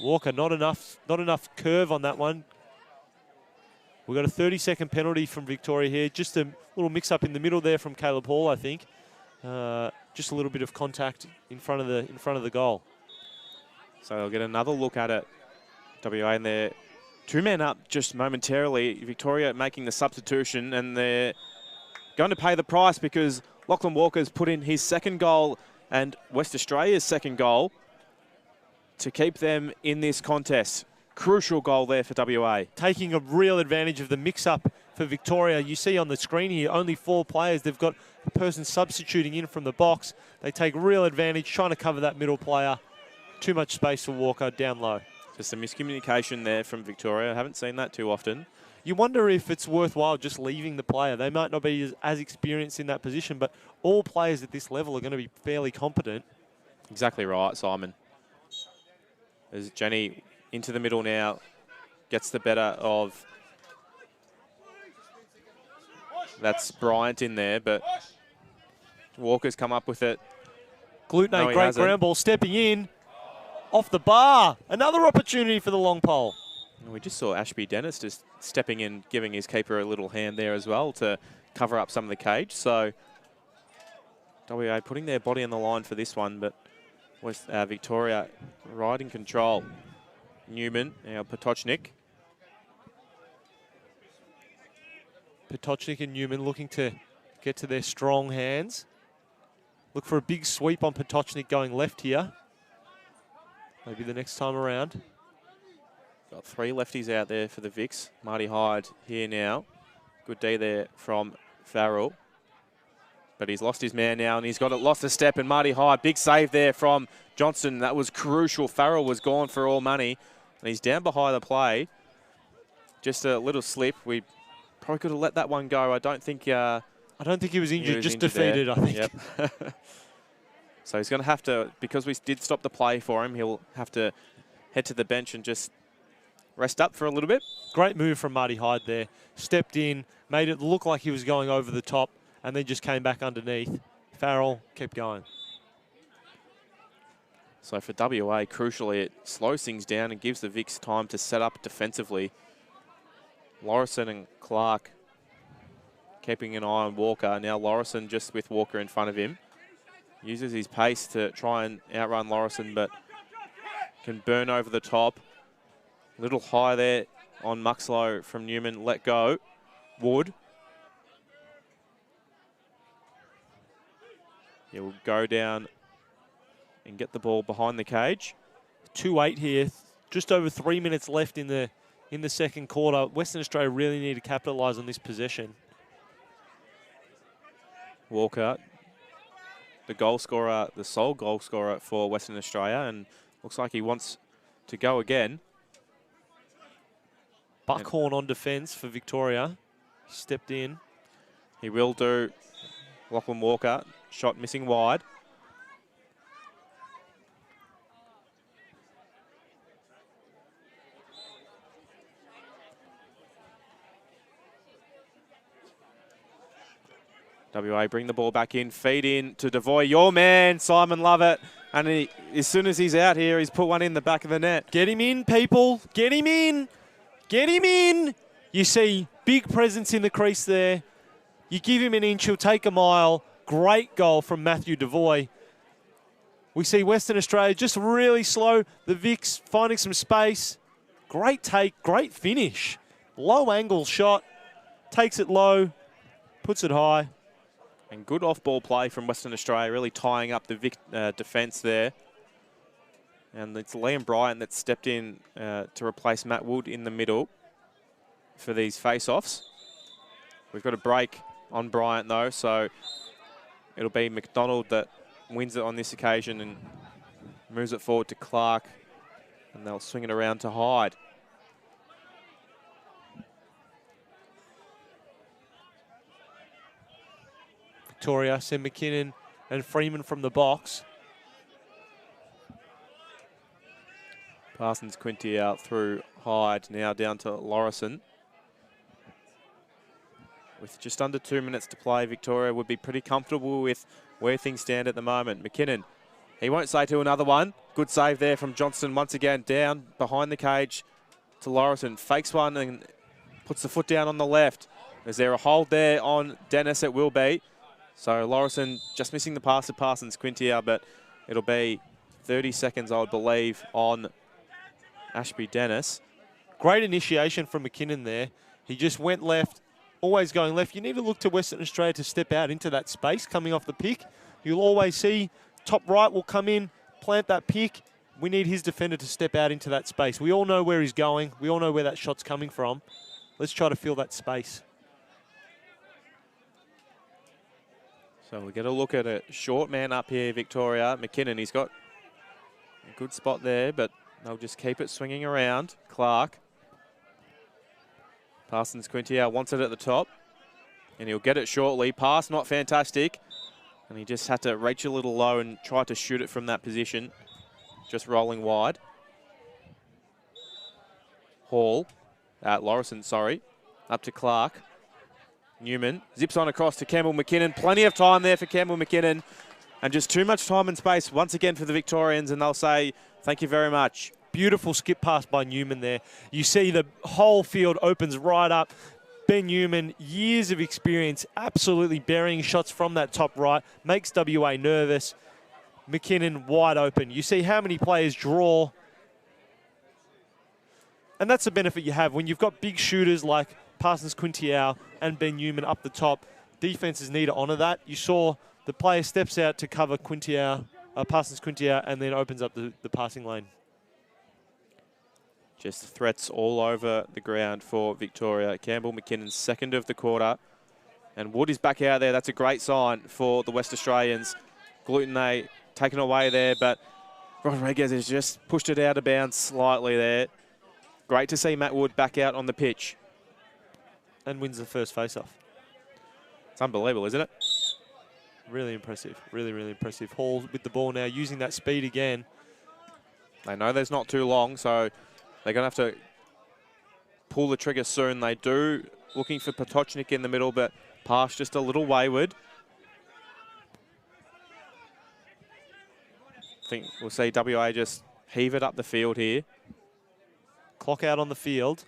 Walker, not enough curve on that one. We've got a 30-second penalty from Victoria here. Just a little mix-up in the middle there from Caleb Hall, I think. Just a little bit of contact in front of the goal. So they'll get another look at it. WA in their 2 men up just momentarily. Victoria making the substitution, and they're going to pay the price because Lachlan Walker's put in his second goal and West Australia's second goal to keep them in this contest. Crucial goal there for WA. Taking a real advantage of the mix-up for Victoria. You see on the screen here, only 4 players. They've got a person substituting in from the box. They take real advantage, trying to cover that middle player. Too much space for Walker down low. Just a miscommunication there from Victoria. I haven't seen that too often. You wonder if it's worthwhile just leaving the player. They might not be as experienced in that position, but all players at this level are going to be fairly competent. Exactly right, Simon. As Jenny into the middle now, gets the better of... That's Bryant in there, but Walker's come up with it. Glutenate, No, he great hasn't. ground ball, stepping in. Off the bar. Another opportunity for the long pole. And we just saw Ashby Dennis just stepping in, giving his keeper a little hand there as well to cover up some of the cage. So WA putting their body on the line for this one, but West Victoria right in control. Newman, now Potocznik. Potocznik and Newman looking to get to their strong hands. Look for a big sweep on Potocznik going left here. Maybe the next time around. Got 3 lefties out there for the Vics. Marty Hyde here now. Good D there from Farrell. But he's lost his man now, and he's got it, lost a step, and Marty Hyde, big save there from Johnson. That was crucial. Farrell was gone for all money, and he's down behind the play. Just a little slip. We probably could have let that one go. I don't think he was injured, just injured there. defeated, I think. Yep. So he's going to have to, because we did stop the play for him, he'll have to head to the bench and just rest up for a little bit. Great move from Marty Hyde there. Stepped in, made it look like he was going over the top, and then just came back underneath. Farrell kept going. So for WA, crucially, it slows things down and gives the Vics time to set up defensively. Lorison and Clark keeping an eye on Walker. Now Lorison just with Walker in front of him. Uses his pace to try and outrun Lorison, but can burn over the top. A little high there on Muxlow from Newman. Let go. Wood. He'll go down and get the ball behind the cage. 2-8 here. Just over 3 minutes left in the second quarter. Western Australia really need to capitalise on this possession. Walker, the goal scorer, the sole goal scorer for Western Australia, and looks like he wants to go again. Buckhorn on defence for Victoria. He stepped in. He will do. Lachlan Walker, shot missing wide. WA bring the ball back in, feed in to Devoy. Your man, Simon Lovett. And as soon as he's out here, he's put one in the back of the net. Get him in, people. Get him in. Get him in. You see big presence in the crease there. You give him an inch, he'll take a mile. Great goal from Matthew Devoy. We see Western Australia just really slow. The Vics finding some space. Great take, great finish. Low angle shot. Takes it low, puts it high. And good off-ball play from Western Australia, really tying up the Vic defence there. And it's Liam Bryant that stepped in to replace Matt Wood in the middle for these face-offs. We've got a break on Bryant, though, so it'll be McDonald that wins it on this occasion and moves it forward to Clark, and they'll swing it around to Hyde. Victoria send McKinnon and Freeman from the box. Parsons Quinty out through Hyde, now down to Lorison. With just under 2 minutes to play, Victoria would be pretty comfortable with where things stand at the moment. McKinnon, he won't say to another one. Good save there from Johnston once again, down behind the cage to Lorison. Fakes one and puts the foot down on the left. Is there a hold there on Dennis? It will be. So Lorison just missing the pass to Parsons Quintia, but it'll be 30 seconds, I would believe, on Ashby Dennis. Great initiation from McKinnon there. He just went left, always going left. You need to look to Western Australia to step out into that space coming off the pick. You'll always see top right will come in, plant that pick. We need his defender to step out into that space. We all know where he's going. We all know where that shot's coming from. Let's try to fill that space. So we get a look at a short man up here, Victoria. McKinnon, he's got a good spot there, but they'll just keep it swinging around. Clark. Parsons Quintier wants it at the top, and he'll get it shortly. Pass, not fantastic. And he just had to reach a little low and try to shoot it from that position. Just rolling wide. Lorison, sorry. Up to Clark. Newman zips on across to Campbell McKinnon. Plenty of time there for Campbell McKinnon. And just too much time and space once again for the Victorians, and they'll say thank you very much. Beautiful skip pass by Newman there. You see the whole field opens right up. Ben Newman, years of experience, absolutely burying shots from that top right. Makes WA nervous. McKinnon wide open. You see how many players draw. And that's the benefit you have when you've got big shooters like Parsons Quintier and Ben Newman up the top. Defenses need to honour that. You saw the player steps out to cover Parsons Quintier, and then opens up the passing lane. Just threats all over the ground for Victoria. Campbell McKinnon's second of the quarter. And Wood is back out there. That's a great sign for the West Australians. Glutenay taken away there, but Rodriguez has just pushed it out of bounds slightly there. Great to see Matt Wood back out on the pitch. And wins the first face-off. It's unbelievable, isn't it? Really impressive. Really, really impressive. Hall with the ball now, using that speed again. They know there's not too long, so they're going to have to pull the trigger soon. They do, looking for Potocznik in the middle, but pass just a little wayward. I think we'll see WA just heave it up the field here. Clock out on the field.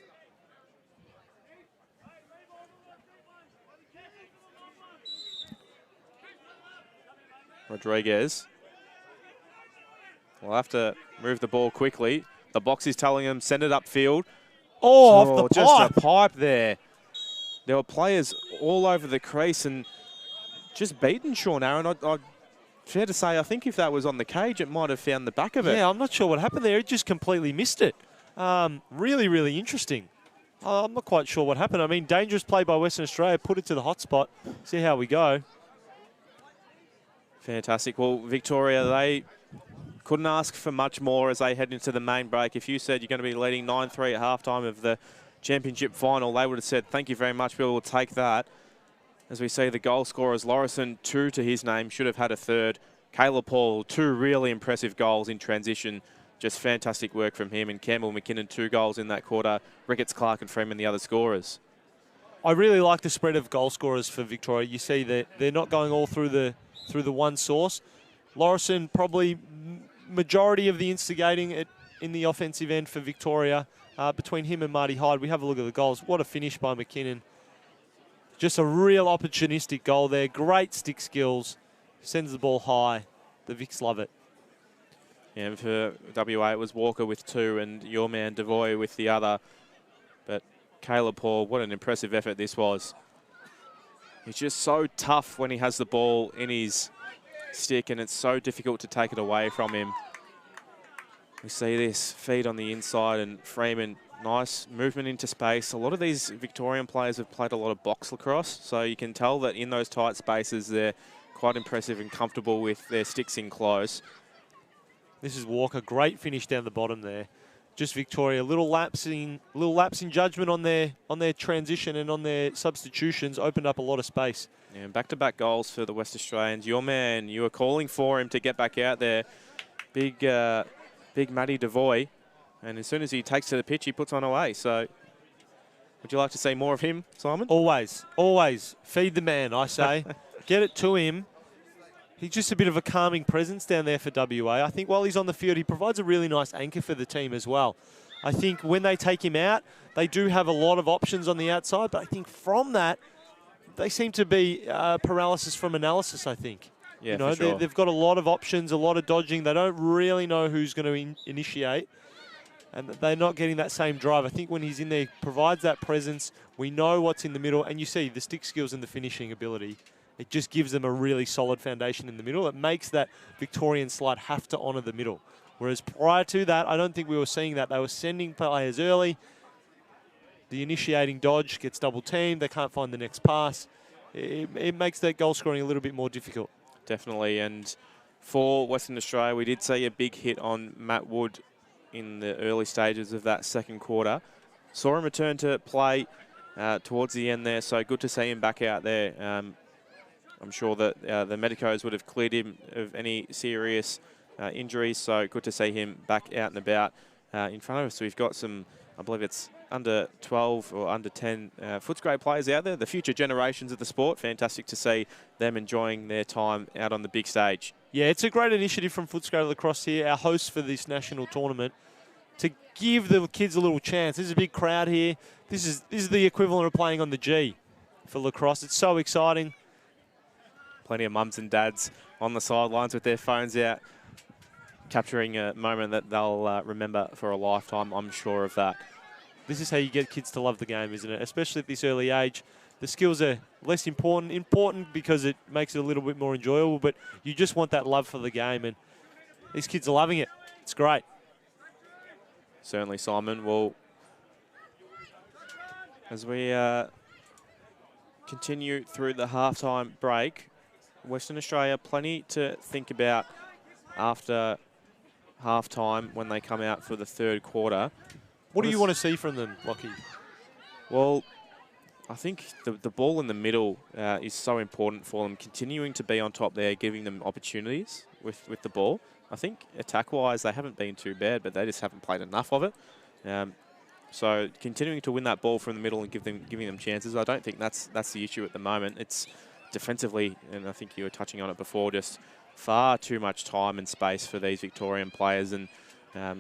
Rodriguez will have to move the ball quickly. The box is telling him, send it upfield. Oh, off the just pipe. a pipe there. There were players all over the crease and just beaten Sean Aaron. I fair to say, I think if that was on the cage, it might have found the back of it. Yeah, I'm not sure what happened there. He just completely missed it. Really, really interesting. I'm not quite sure what happened. I mean, dangerous play by Western Australia. Put it to the hot spot. See how we go. Fantastic. Well, Victoria, they couldn't ask for much more as they head into the main break. If you said you're going to be leading 9-3 at halftime of the championship final, they would have said, thank you very much, Bill, we'll take that. As we see the goal scorers, Lorison, 2 to his name, should have had a third. Caleb Paul, 2 really impressive goals in transition. Just fantastic work from him. And Campbell McKinnon, 2 goals in that quarter. Ricketts, Clark and Freeman, the other scorers. I really like the spread of goal scorers for Victoria. You see that they're not going all through the one source. Lorison probably majority of the instigating in the offensive end for Victoria. Between him and Marty Hyde, we have a look at the goals. What a finish by McKinnon. Just a real opportunistic goal there. Great stick skills. Sends the ball high. The Vics love it. Yeah, and for WA, it was Walker with 2 and your man Devoy with the other. But Caleb Paul, what an impressive effort this was. He's just so tough when he has the ball in his stick, and it's so difficult to take it away from him. We see this feed on the inside, and Freeman, nice movement into space. A lot of these Victorian players have played a lot of box lacrosse, so you can tell that in those tight spaces, they're quite impressive and comfortable with their sticks in close. This is Walker. Great finish down the bottom there. Just Victoria, little lapse in judgment on their transition and on their substitutions, opened up a lot of space. Yeah, and back-to-back goals for the West Australians. Your man, you were calling for him to get back out there. Big Matty Devoy, and as soon as he takes to the pitch, he puts one away. So, would you like to see more of him, Simon? Always, always. Feed the man, I say. Get it to him. He's just a bit of a calming presence down there for WA. I think while he's on the field, he provides a really nice anchor for the team as well. I think when they take him out, they do have a lot of options on the outside, but I think from that, they seem to be paralysis from analysis, I think. Yeah, you know, for sure. They've got a lot of options, a lot of dodging. They don't really know who's going to initiate. and they're not getting that same drive. I think when he's in there, he provides that presence. We know what's in the middle, and you see the stick skills and the finishing ability. It just gives them a really solid foundation in the middle. It makes that Victorian slide have to honour the middle. Whereas prior to that, I don't think we were seeing that. They were sending players early. The initiating dodge gets double teamed. They can't find the next pass. It makes that goal scoring a little bit more difficult. Definitely. And for Western Australia, we did see a big hit on Matt Wood in the early stages of that second quarter. Saw him return to play towards the end there, so good to see him back out there. I'm sure that the medicos would have cleared him of any serious injuries, so good to see him back out and about. In front of us, we've got some, I believe it's under 12 or under 10 Footscray players out there, the future generations of the sport. Fantastic to see them enjoying their time out on the big stage. Yeah, it's a great initiative from Footscray Lacrosse here, our hosts for this national tournament, to give the kids a little chance. There's a big crowd here. This is the equivalent of playing on the G for lacrosse. It's so exciting. Plenty of mums and dads on the sidelines with their phones out, capturing a moment that they'll remember for a lifetime, I'm sure of that. This is how you get kids to love the game, isn't it? Especially at this early age. The skills are less important. Important because it makes it a little bit more enjoyable, but you just want that love for the game, and these kids are loving it. It's great. Certainly, Simon. Well, as we continue through the halftime break, Western Australia, plenty to think about after halftime when they come out for the third quarter. What do you want to see from them, Lockie? Well, I think the ball in the middle is so important for them, continuing to be on top there, giving them opportunities with the ball. I think attack-wise, they haven't been too bad, but they just haven't played enough of it. So continuing to win that ball from the middle and giving them chances, I don't think that's the issue at the moment. It's defensively, and I think you were touching on it before, just far too much time and space for these Victorian players. And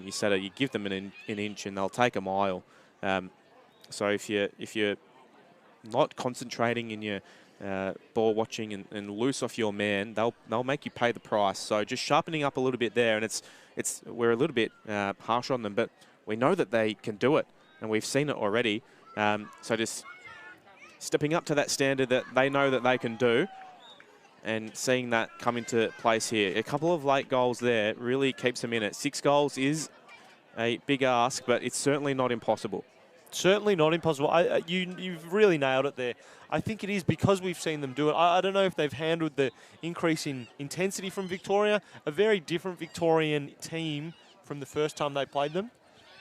you said it, you give them an inch and they'll take a mile. So if you're not concentrating in your ball watching and loose off your man, they'll make you pay the price. So just sharpening up a little bit there, and we're a little bit harsh on them, but we know that they can do it, and we've seen it already. So just stepping up to that standard that they know that they can do, and seeing that come into place here. A couple of late goals there really keeps them in it. 6 goals is a big ask, but it's certainly not impossible. Certainly not impossible. You've really nailed it there. I think it is because we've seen them do it. I don't know if they've handled the increase in intensity from Victoria. A very different Victorian team from the first time they played them.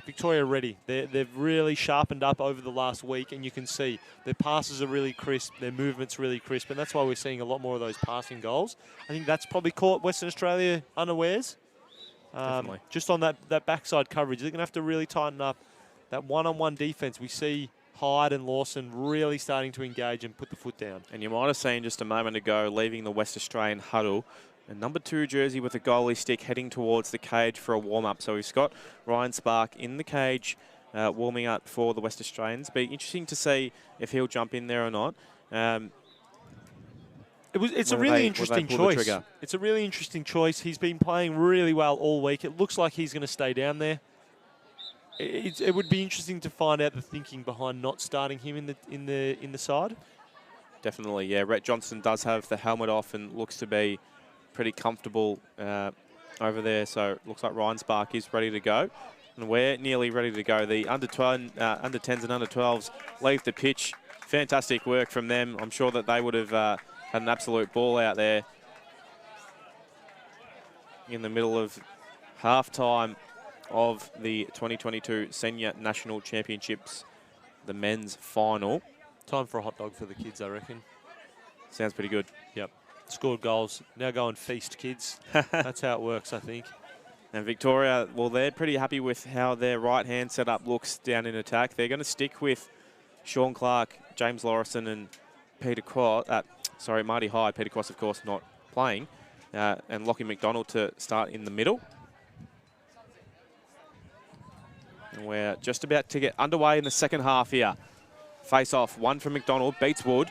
Victoria ready. They've really sharpened up over the last week, and you can see their passes are really crisp, their movement's really crisp, and that's why we're seeing a lot more of those passing goals. I think that's probably caught Western Australia unawares. Definitely. Just on that backside coverage, they're going to have to really tighten up that one-on-one defense. We see Hyde and Lawson really starting to engage and put the foot down. And you might have seen just a moment ago, leaving the West Australian huddle, a number 2 jersey with a goalie stick heading towards the cage for a warm-up. So we've got Ryan Spark in the cage warming up for the West Australians. Be interesting to see if he'll jump in there or not. It's a really interesting choice. It's a really interesting choice. He's been playing really well all week. It looks like he's going to stay down there. It would be interesting to find out the thinking behind not starting him in the side. Definitely, yeah. Rhett Johnson does have the helmet off and looks to be pretty comfortable over there. So it looks like Ryan Spark is ready to go. And we're nearly ready to go. The under 10s and under 12s leave the pitch. Fantastic work from them. I'm sure that they would have had an absolute ball out there in the middle of halftime of the 2022 Senior National Championships, the men's final. Time for a hot dog for the kids, I reckon. Sounds pretty good. Yep. Scored goals. Now go and feast, kids. That's how it works, I think. And Victoria, well, they're pretty happy with how their right-hand setup looks down in attack. They're going to stick with Sean Clark, James Lorison and Marty Hyde. Peter Cross, of course, not playing. And Lockie McDonald to start in the middle. And we're just about to get underway in the second half here. Face off, one from McDonald, beats Wood.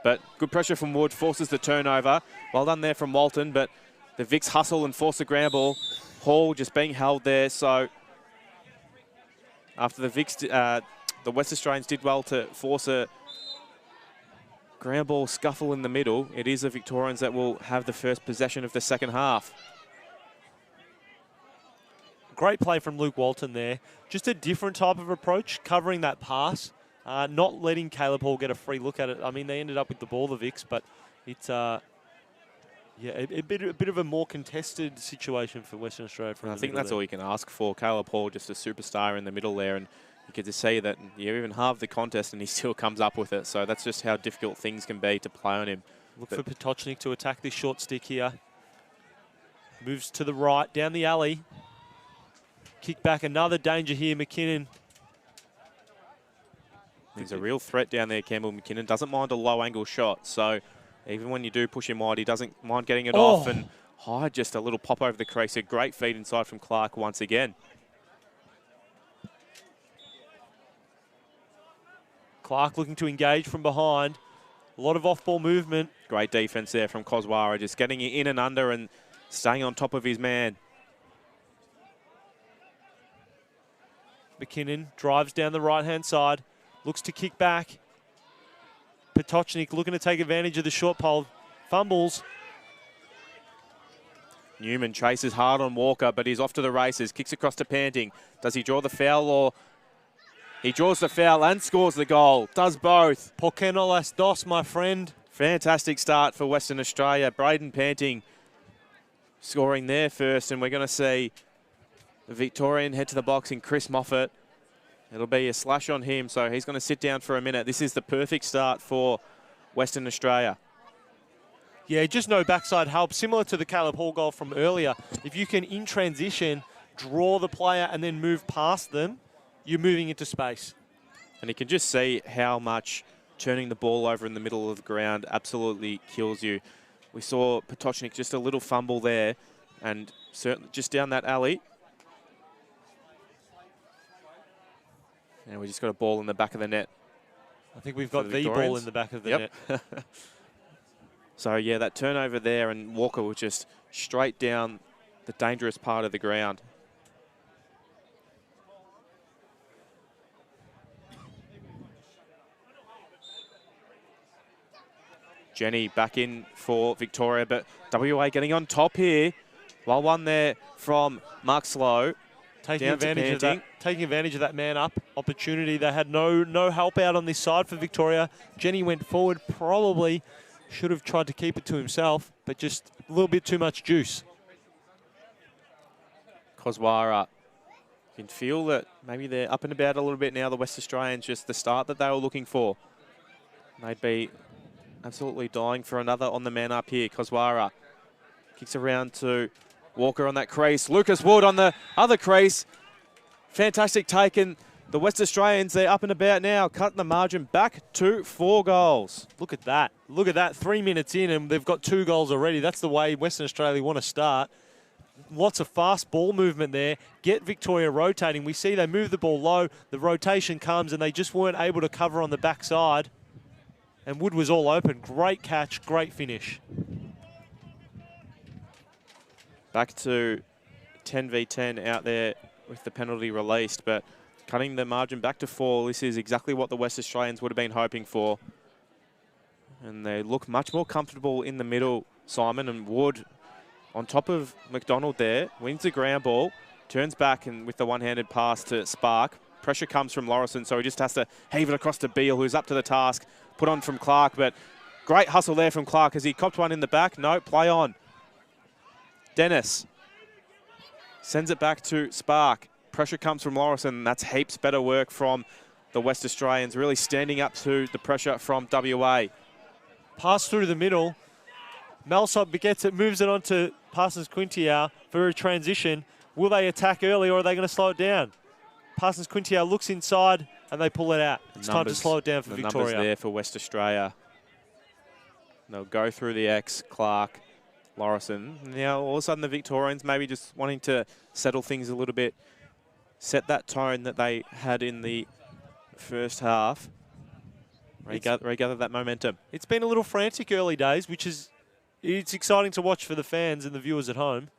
But good pressure from Wood, forces the turnover. Well done there from Walton, but the Vics hustle and force the ground ball. Hall just being held there, so after the West Australians did well to force a ground ball scuffle in the middle, it is the Victorians that will have the first possession of the second half. Great play from Luke Walton there. Just a different type of approach, covering that pass, not letting Caleb Hall get a free look at it. I mean, they ended up with the ball, the Vicks, but it's a bit of a more contested situation for Western Australia. I think that's all you can ask for. Caleb Hall, just a superstar in the middle there, and you get to see that you even halve the contest and he still comes up with it. So that's just how difficult things can be to play on him. Look for Potocznik to attack this short stick here. Moves to the right, down the alley. Kick back, another danger here, McKinnon. He's a real threat down there, Campbell McKinnon. Doesn't mind a low-angle shot, so even when you do push him wide, he doesn't mind getting it off. And just a little pop over the crease. A great feed inside from Clark once again. Clark looking to engage from behind. A lot of off-ball movement. Great defense there from Koswara, just getting it in and under and staying on top of his man. McKinnon drives down the right-hand side, looks to kick back. Potocznik looking to take advantage of the short pole. Fumbles. Newman chases hard on Walker, but he's off to the races. Kicks across to Panting. Does he draw the foul, or he draws the foul and scores the goal? Does both. ¿Por qué no las dos, my friend? Fantastic start for Western Australia. Braden Panting scoring there first, and we're going to see the Victorian head to the box in Chris Moffat. It'll be a slash on him, so he's going to sit down for a minute. This is the perfect start for Western Australia. Yeah, just no backside help. Similar to the Caleb Hall goal from earlier. If you can, in transition, draw the player and then move past them, you're moving into space. And you can just see how much turning the ball over in the middle of the ground absolutely kills you. We saw Potocznik just a little fumble there, and certainly just down that alley. And we just got a ball in the back of the net. I think we've got the ball in the back of the net. So, yeah, that turnover there, and Walker was just straight down the dangerous part of the ground. Jenny back in for Victoria, but WA getting on top here. Well, one there from Mark Slow. Taking advantage of that man up opportunity. They had no help out on this side for Victoria. Jenny went forward, probably should have tried to keep it to himself, but just a little bit too much juice. Koswara, you can feel that maybe they're up and about a little bit now, the West Australians, just the start that they were looking for. They'd be absolutely dying for another on the man up here. Koswara kicks around to Walker on that crease. Lucas Wood on the other crease. Fantastic take, and the West Australians, they're up and about now, cutting the margin back to 4 goals. Look at that. Look at that. 3 minutes in, and they've got 2 goals already. That's the way Western Australia want to start. Lots of fast ball movement there. Get Victoria rotating. We see they move the ball low. The rotation comes, and they just weren't able to cover on the backside. And Wood was all open. Great catch, great finish. Back to 10v10 out there with the penalty released, but cutting the margin back to 4. This is exactly what the West Australians would have been hoping for. And they look much more comfortable in the middle, Simon, and Wood on top of McDonald there, wins the ground ball, turns back and with the one-handed pass to Spark. Pressure comes from Lorison, so he just has to heave it across to Beale, who's up to the task. Put on from Clark, but great hustle there from Clark as he copped one in the back. No, play on. Dennis sends it back to Spark. Pressure comes from Lorison. That's heaps better work from the West Australians, really standing up to the pressure from WA. Pass through the middle. Malsop gets it, moves it on to Parsons Quintiao for a transition. Will they attack early or are they going to slow it down? Parsons Quintiao looks inside and they pull it out. It's time to slow it down for Victoria. The numbers there for West Australia. They'll go through the X, Clark, Lorison. Now, all of a sudden, the Victorians maybe just wanting to settle things a little bit, set that tone that they had in the first half, regather that momentum. It's been a little frantic early days, which is it's exciting to watch for the fans and the viewers at home.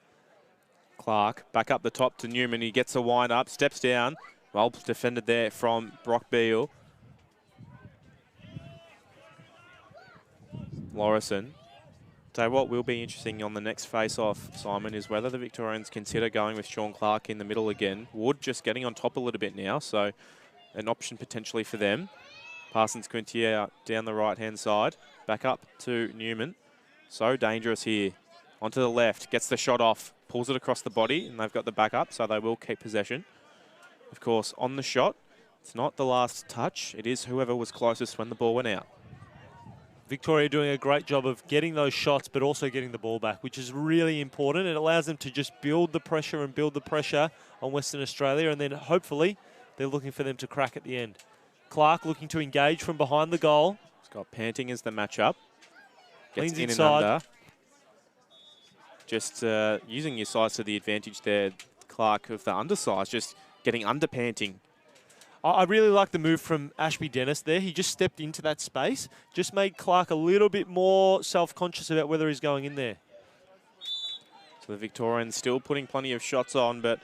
Clark back up the top to Newman. He gets a wind up, steps down, Well defended there from Brock Beale. Lorison. So what will be interesting on the next face-off, Simon, is whether the Victorians consider going with Sean Clark in the middle again. Wood just getting on top a little bit now, so an option potentially for them. Parsons Quintier down the right-hand side. Back up to Newman. So dangerous here. Onto the left, gets the shot off, pulls it across the body, and they've got the back up, so they will keep possession. Of course, on the shot, it's not the last touch. It is whoever was closest when the ball went out. Victoria doing a great job of getting those shots, but also getting the ball back, which is really important. It allows them to just build the pressure on Western Australia, and then hopefully they're looking for them to crack at the end. Clark looking to engage from behind the goal. Scott Panting is the matchup. Gets Leans in inside. and under. Just using your size to the advantage there, Clark of the undersize, just getting under Panting. I really like the move from Ashby Dennis there. He just stepped into that space, just made Clark a little bit more self-conscious about whether he's going in there. So the Victorians still putting plenty of shots on, but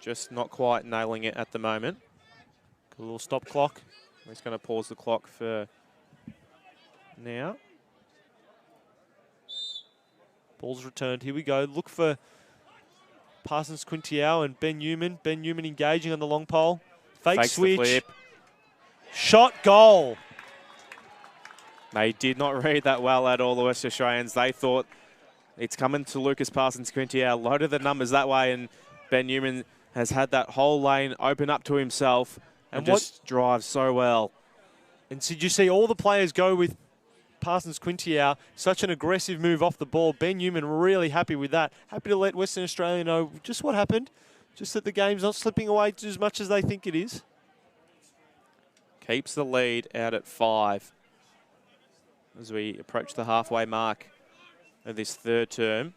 just not quite nailing it at the moment. A little stop clock. He's going to pause the clock for now. Ball's returned. Here we go. Look for Parsons Quintiao and Ben Newman. Ben Newman engaging on the long pole. Fakes switch. the flip. Shot, goal. They did not read that well at all, the West Australians. They thought it's coming to Lucas Parsons Quintiao. Loaded the numbers that way, and Ben Newman has had that whole lane open up to himself and just drives so well. And so did you see all the players go with Parsons Quintiao? Such an aggressive move off the ball. Ben Newman really happy with that. Happy to let Western Australia know just what happened. Just that the game's not slipping away as much as they think it is. Keeps the lead out at 5 as we approach the halfway mark of this third term.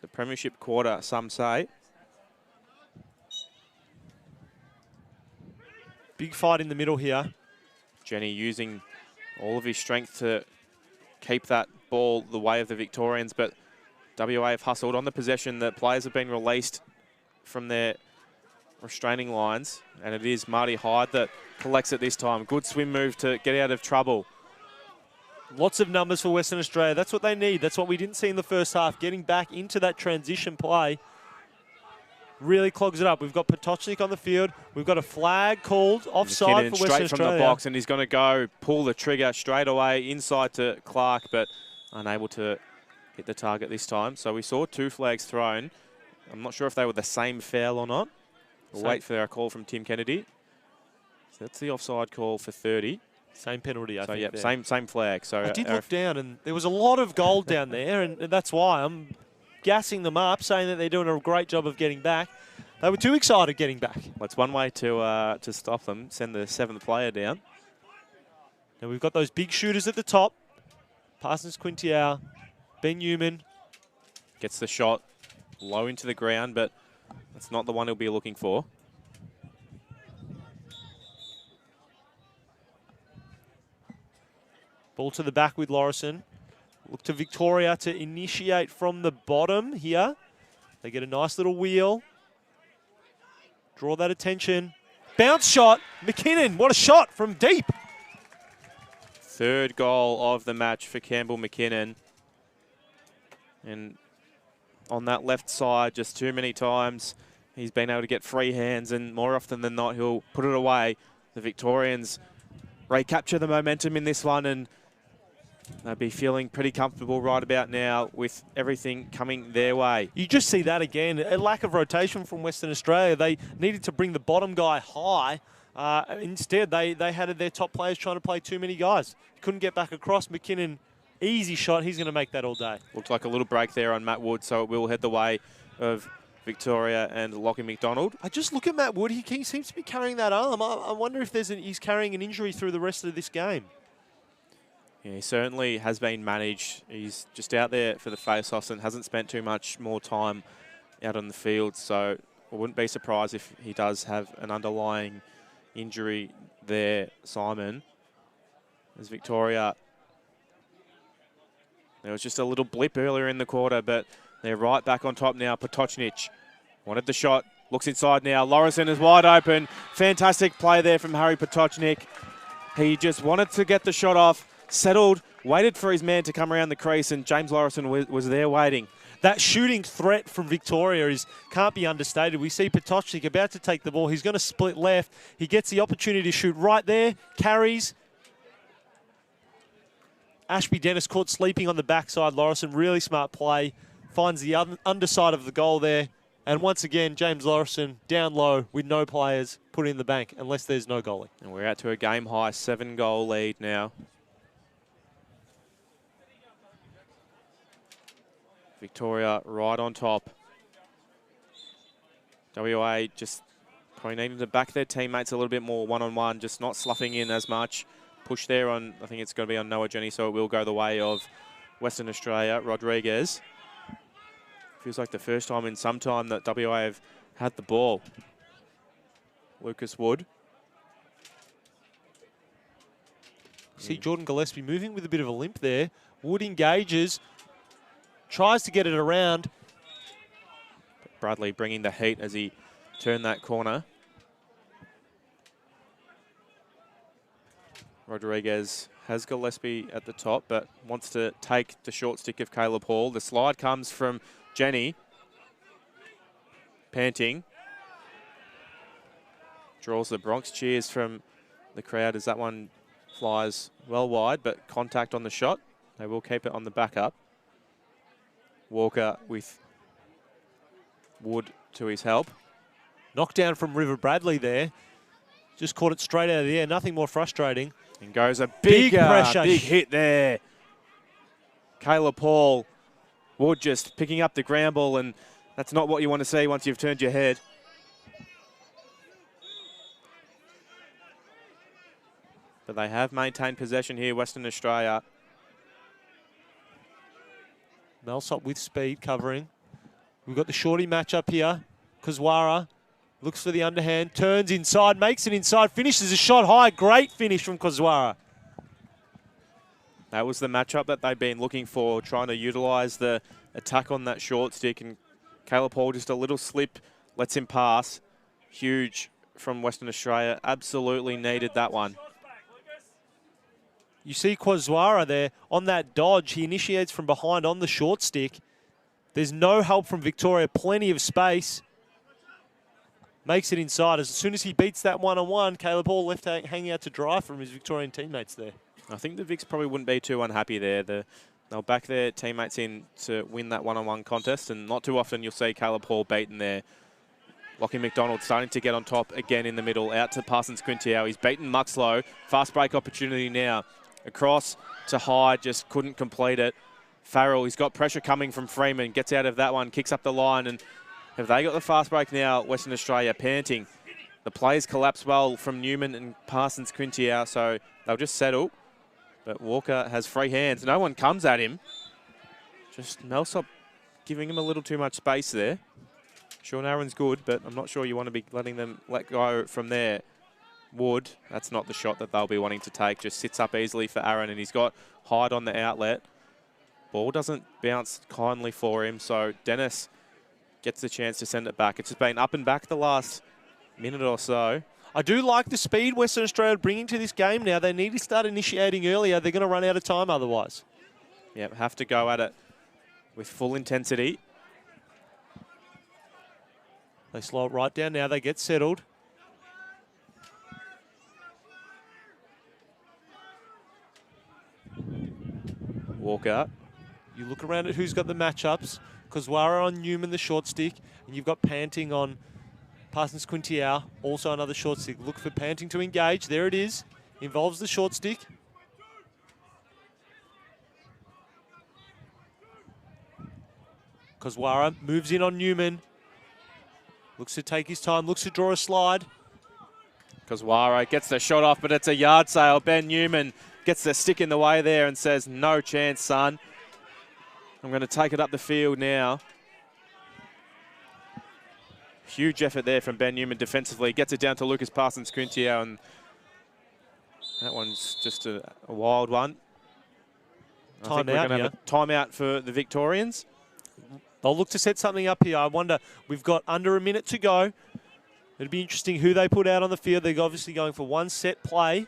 The premiership quarter, some say. Big fight in the middle here. Jenny using all of his strength to keep that ball the way of the Victorians, but WA have hustled on the possession. The players have been released from their restraining lines, and it is Marty Hyde that collects it this time. Good swim move to get out of trouble. Lots of numbers for Western Australia. That's what they need. That's what we didn't see in the first half. Getting back into that transition play really clogs it up. We've got Potocznik on the field. We've got a flag called offside McKinnon for Western straight Australia. from the box, and he's going to go pull the trigger straight away inside to Clark, but unable to hit the target this time. So we saw 2 flags thrown. I'm not sure if they were the same foul or not. We'll wait for our call from Tim Kennedy. So that's the offside call for 30. Same penalty, I think. Yep, same flag. So I did look down, and there was a lot of gold down there, and that's why I'm gassing them up, saying that they're doing a great job of getting back. They were too excited getting back. Well, it's one way to stop them, send the 7th player down. Now we've got those big shooters at the top. Parsons Quintiao, Ben Newman. Gets the shot low into the ground, but that's not the one he'll be looking for. Ball to the back with Lorison. Look to Victoria to initiate from the bottom here. They get a nice little wheel. Draw that attention. Bounce shot. McKinnon, what a shot from deep. 3rd goal of the match for Campbell McKinnon. And on that left side, just too many times, he's been able to get free hands, and more often than not, he'll put it away. The Victorians recapture the momentum in this one, and they'll be feeling pretty comfortable right about now with everything coming their way. You just see that again, a lack of rotation from Western Australia. They needed to bring the bottom guy high. Instead, they had their top players trying to play too many guys. Couldn't get back across. McKinnon, easy shot. He's going to make that all day. Looked like a little break there on Matt Wood, so it will head the way of Victoria and Lockie McDonald. I just look at Matt Wood. He seems to be carrying that arm. I wonder if he's carrying an injury through the rest of this game. Yeah, he certainly has been managed. He's just out there for the face-offs and hasn't spent too much more time out on the field. So I wouldn't be surprised if he does have an underlying injury there, Simon. As Victoria, there was just a little blip earlier in the quarter, but they're right back on top now. Potocznik wanted the shot, Looks inside now. Lorison is wide open. Fantastic play there from Harry Potocznik. He just wanted to get the shot off, settled, waited for his man to come around the crease, and James Lorison was there waiting. That shooting threat from Victoria can't be understated. We see Potocznik about to take the ball. He's going to split left. He gets the opportunity to shoot right there, carries. Ashby Dennis caught sleeping on the backside. Lorison, really smart play. Finds the underside of the goal there. And once again, James Lorison down low with no players, put in the bank unless there's no goalie. And we're out to a game-high 7-goal lead now. Victoria right on top. WA just probably needing to back their teammates a little bit more one-on-one, just not sloughing in as much. Push there on, I think it's going to be on Noah Jenny, so it will go the way of Western Australia. Rodriguez. Feels like the first time in some time that WA have had the ball. Lucas Wood. See Jordan Gillespie moving with a bit of a limp there. Wood engages, tries to get it around. Bradley bringing the heat as he turned that corner. Rodriguez has Gillespie at the top, but wants to take the short stick of Caleb Hall. The slide comes from Jenny. Panting. Draws the Bronx cheers from the crowd as that one flies well wide, but contact on the shot. They will keep it on the backup. Walker with Wood to his help. Knockdown from River Bradley there. Just caught it straight out of the air. Nothing more frustrating. And goes a big pressure. Big hit there. Caleb Hall. Wood just picking up the ground ball, and that's not what you want to see once you've turned your head. But they have maintained possession here, Western Australia. Melsop with speed covering. We've got the shorty matchup here. Kuzwara looks for the underhand, turns inside, makes it inside, finishes a shot high. Great finish from Kuzwara. That was the matchup that they've been looking for, trying to utilise the attack on that short stick. And Caleb Hall, just a little slip, lets him pass. Huge from Western Australia. Absolutely needed that one. You see Kuzwara there on that dodge. He initiates from behind on the short stick. There's no help from Victoria. Plenty of space. Makes it inside. As soon as he beats that one-on-one, Caleb Hall left hanging out to dry from his Victorian teammates there. I think the Vics probably wouldn't be too unhappy there. They'll back their teammates in to win that one-on-one contest, and not too often you'll see Caleb Hall beaten there. Lockie McDonald starting to get on top again in the middle, out to Parsons Quintiao. He's beaten Muxlow. Fast break opportunity now. Across to Hyde, just couldn't complete it. Farrell, he's got pressure coming from Freeman, gets out of that one, kicks up the line, and have they got the fast break now? Western Australia panting. The plays collapse well from Newman and Parsons Quintiao, so they'll just settle. But Walker has free hands. No one comes at him. Just Melsop giving him a little too much space there. Sean Aaron's good, but I'm not sure you want to be letting them let go from there. Wood, that's not the shot that they'll be wanting to take. Just sits up easily for Aaron, and he's got Hyde on the outlet. Ball doesn't bounce kindly for him, so Dennis gets the chance to send it back. It's just been up and back the last minute or so. I do like the speed Western Australia are bringing to this game now. They need to start initiating earlier. They're going to run out of time otherwise. Yep, have to go at it with full intensity. They slow it right down now. They get settled. Walker. You look around at who's got the matchups. Kuzwara on Newman, the short stick. And you've got Panting on Parsons Quintiao, also another short stick. Look for Panting to engage. There it is. Involves the short stick. Kuzwara moves in on Newman. Looks to take his time. Looks to draw a slide. Kuzwara gets the shot off, but it's a yard sale. Ben Newman gets the stick in the way there and says, no chance, son. I'm going to take it up the field now. Huge effort there from Ben Newman defensively. Gets it down to Lucas Parsons Quintiao, and that one's just a wild one. I think we're going to have a timeout for the Victorians. They'll look to set something up here. I wonder, we've got under a minute to go. It'd be interesting who they put out on the field. They're obviously going for one set play.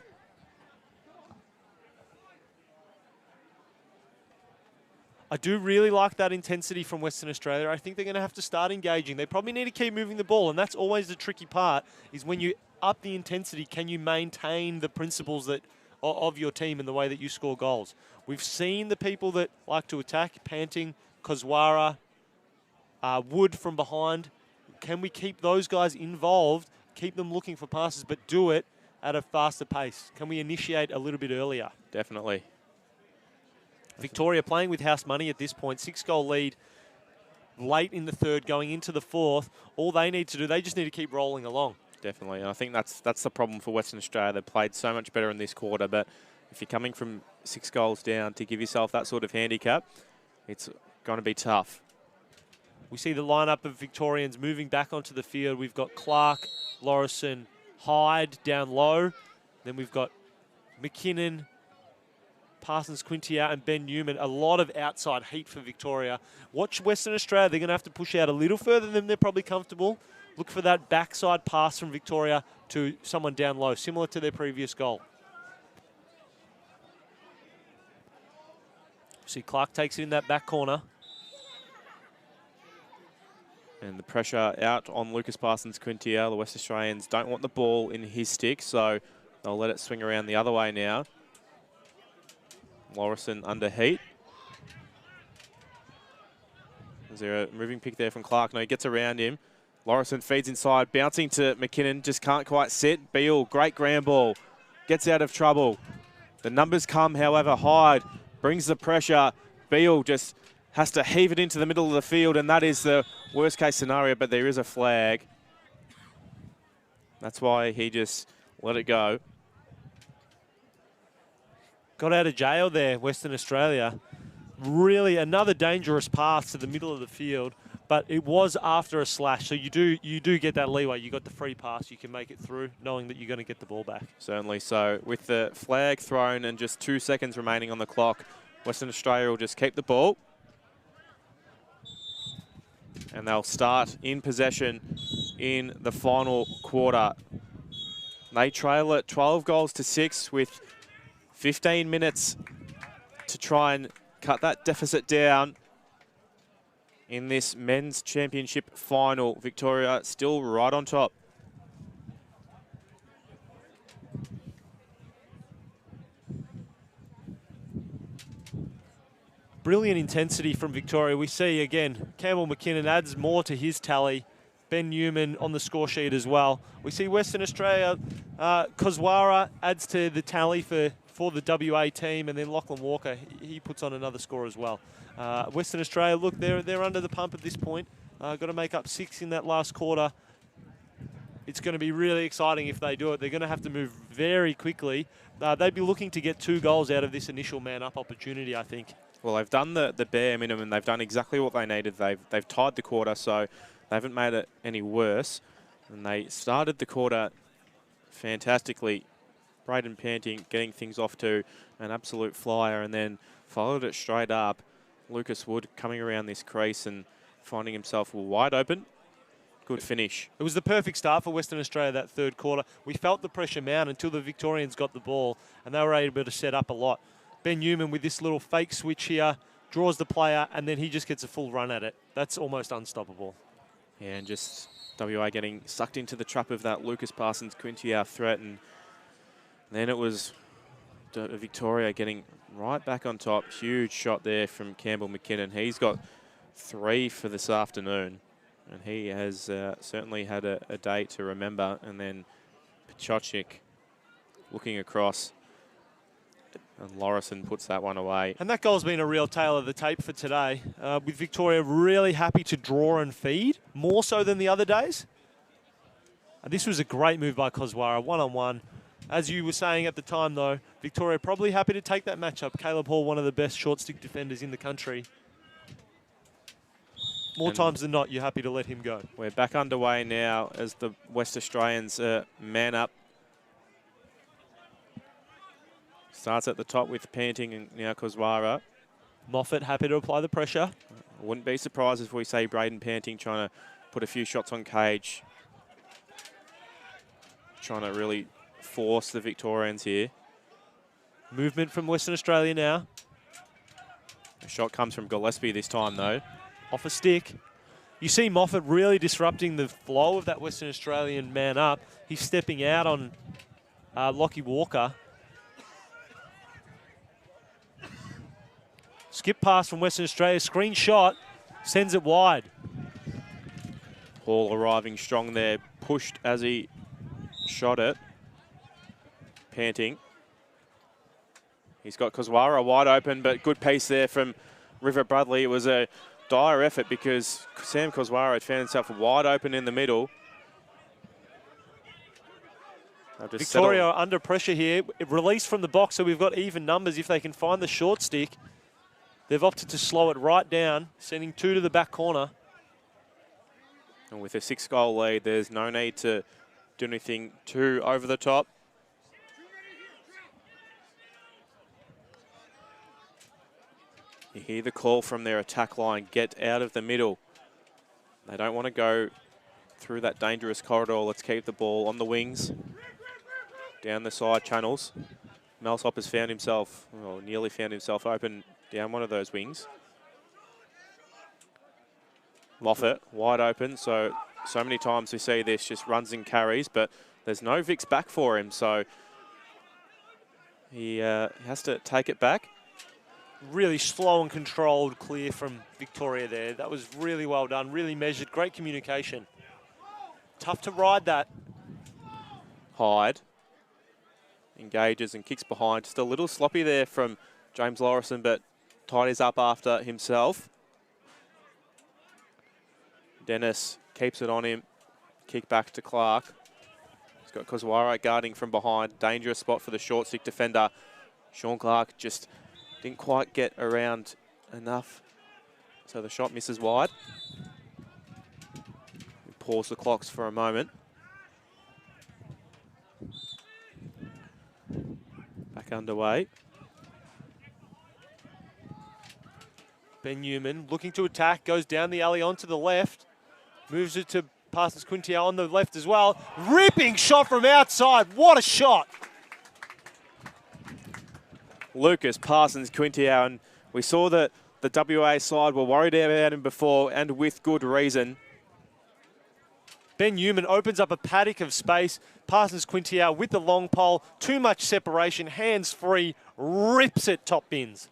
I do really like that intensity from Western Australia. I think they're going to have to start engaging. They probably need to keep moving the ball, and that's always the tricky part, is when you up the intensity, can you maintain the principles that of your team and the way that you score goals? We've seen the people that like to attack, Panting, Kozwara, Wood from behind. Can we keep those guys involved, keep them looking for passes, but do it at a faster pace? Can we initiate a little bit earlier? Definitely. Victoria playing with house money at this point, 6-goal lead late in the third, going into the fourth. All they need to do, they just need to keep rolling along. Definitely, and I think that's the problem for Western Australia. They played so much better in this quarter, but if you're coming from 6 goals down to give yourself that sort of handicap, it's going to be tough. We see the lineup of Victorians moving back onto the field. We've got Clark, Lorison, Hyde down low. Then we've got McKinnon, Parsons Quintia and Ben Newman. A lot of outside heat for Victoria. Watch Western Australia. They're going to have to push out a little further than they're probably comfortable. Look for that backside pass from Victoria to someone down low, similar to their previous goal. See, Clark takes it in that back corner. And the pressure out on Lucas Parsons Quintia. The West Australians don't want the ball in his stick, so they'll let it swing around the other way now. Lorison under heat. Is there a moving pick there from Clark? No, he gets around him. Lorison feeds inside, bouncing to McKinnon, just can't quite sit. Beale, great ground ball, gets out of trouble. The numbers come, however, Hyde brings the pressure. Beale just has to heave it into the middle of the field, and that is the worst case scenario, but there is a flag. That's why he just let it go. Got out of jail there, Western Australia. Really another dangerous pass to the middle of the field, but it was after a slash, so you do get that leeway. You got the free pass, you can make it through, knowing that you're going to get the ball back. Certainly so. With the flag thrown and just 2 seconds remaining on the clock, Western Australia will just keep the ball. And they'll start in possession in the final quarter. They trail at 12 goals to 6 with 15 minutes to try and cut that deficit down in this men's championship final. Victoria still right on top. Brilliant intensity from Victoria. We see, again, Campbell McKinnon adds more to his tally. Ben Newman on the score sheet as well. We see Western Australia, Kozwara adds to the tally for the WA team, and then Lachlan Walker, he puts on another score as well. Western Australia, look, they're under the pump at this point. Got to make up 6 in that last quarter. It's going to be really exciting if they do it. They're going to have to move very quickly. They'd be looking to get 2 goals out of this initial man-up opportunity, I think. Well, they've done the bare minimum. They've done exactly what they needed. They've tied the quarter, so they haven't made it any worse. And they started the quarter fantastically. Braden Panting getting things off to an absolute flyer, and then followed it straight up. Lucas Wood coming around this crease and finding himself wide open. Good finish. It was the perfect start for Western Australia that third quarter. We felt the pressure mount until the Victorians got the ball, and they were able to set up a lot. Ben Newman with this little fake switch here, draws the player, and then he just gets a full run at it. That's almost unstoppable. Yeah, and just WA getting sucked into the trap of that Lucas Parsons Quintia threat, and then it was Victoria getting right back on top. Huge shot there from Campbell McKinnon. He's got 3 for this afternoon, and he has certainly had a day to remember. And then Pachocik looking across, and Lorison puts that one away. And that goal's been a real tale of the tape for today, with Victoria really happy to draw and feed, more so than the other days. This was a great move by Kozwara, one-on-one. As you were saying at the time, though, Victoria probably happy to take that matchup. Caleb Hall, one of the best short stick defenders in the country. More times than not, you're happy to let him go. We're back underway now as the West Australians man up. Starts at the top with Panting and now Kozwara. Moffat happy to apply the pressure. I wouldn't be surprised if we say Braden Panting trying to put a few shots on cage. Trying to really force the Victorians here. Movement from Western Australia now. The shot comes from Gillespie this time, though. Off a stick. You see Moffat really disrupting the flow of that Western Australian man up. He's stepping out on Lockie Walker. Skip pass from Western Australia. Screen shot. Sends it wide. Hall arriving strong there. Pushed as he shot it. Panting. He's got Kozwara wide open, but good piece there from River Bradley. It was a dire effort because Sam Kozwara had found himself wide open in the middle. Victoria are under pressure here. Released from the box, so we've got even numbers. If they can find the short stick, they've opted to slow it right down, sending 2 to the back corner. And with a 6-goal lead, there's no need to do anything too over the top. You hear the call from their attack line, get out of the middle. They don't want to go through that dangerous corridor. Let's keep the ball on the wings, down the side channels. Millsop has found himself, well, nearly found himself open down one of those wings. Moffat wide open, so many times we see this, just runs and carries, but there's no Vic's back for him, so he has to take it back. Really slow and controlled clear from Victoria there. That was really well done, really measured, great communication. Tough to ride that. Hyde engages and kicks behind. Just a little sloppy there from James Lorison, but tidies up after himself. Dennis keeps it on him. Kick back to Clark. He's got Kozwara guarding from behind. Dangerous spot for the short stick defender. Sean Clark just didn't quite get around enough, so the shot misses wide. We pause the clocks for a moment. Back underway. Ben Newman looking to attack, goes down the alley onto the left, moves it to Parsons Quintier on the left as well. Ripping shot from outside. What a shot! Lucas Parsons Quintier, and we saw that the WA side were worried about him before, and with good reason. Ben Newman opens up a paddock of space. Parsons Quintier with the long pole, too much separation, hands free, rips it top bins.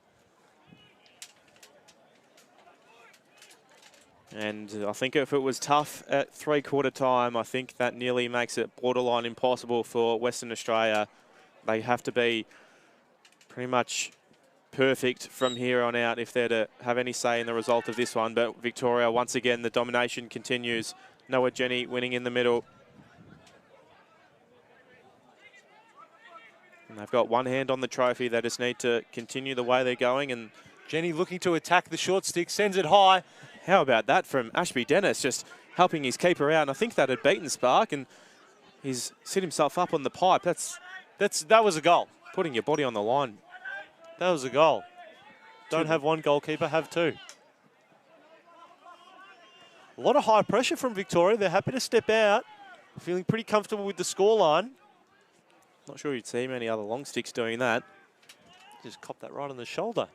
And I think if it was tough at three-quarter time, I think that nearly makes it borderline impossible for Western Australia. They have to be pretty much perfect from here on out if they're to have any say in the result of this one. But Victoria, once again, the domination continues. Noah Jenny winning in the middle. And they've got one hand on the trophy. They just need to continue the way they're going. And Jenny looking to attack the short stick, sends it high. How about that from Ashby Dennis, just helping his keeper out. And I think that had beaten Spark, and he's set himself up on the pipe. That was a goal. Putting your body on the line. That was a goal. Don't have one goalkeeper, have 2. A lot of high pressure from Victoria. They're happy to step out. Feeling pretty comfortable with the scoreline. Not sure you'd see many other long sticks doing that. Just copped that right on the shoulder.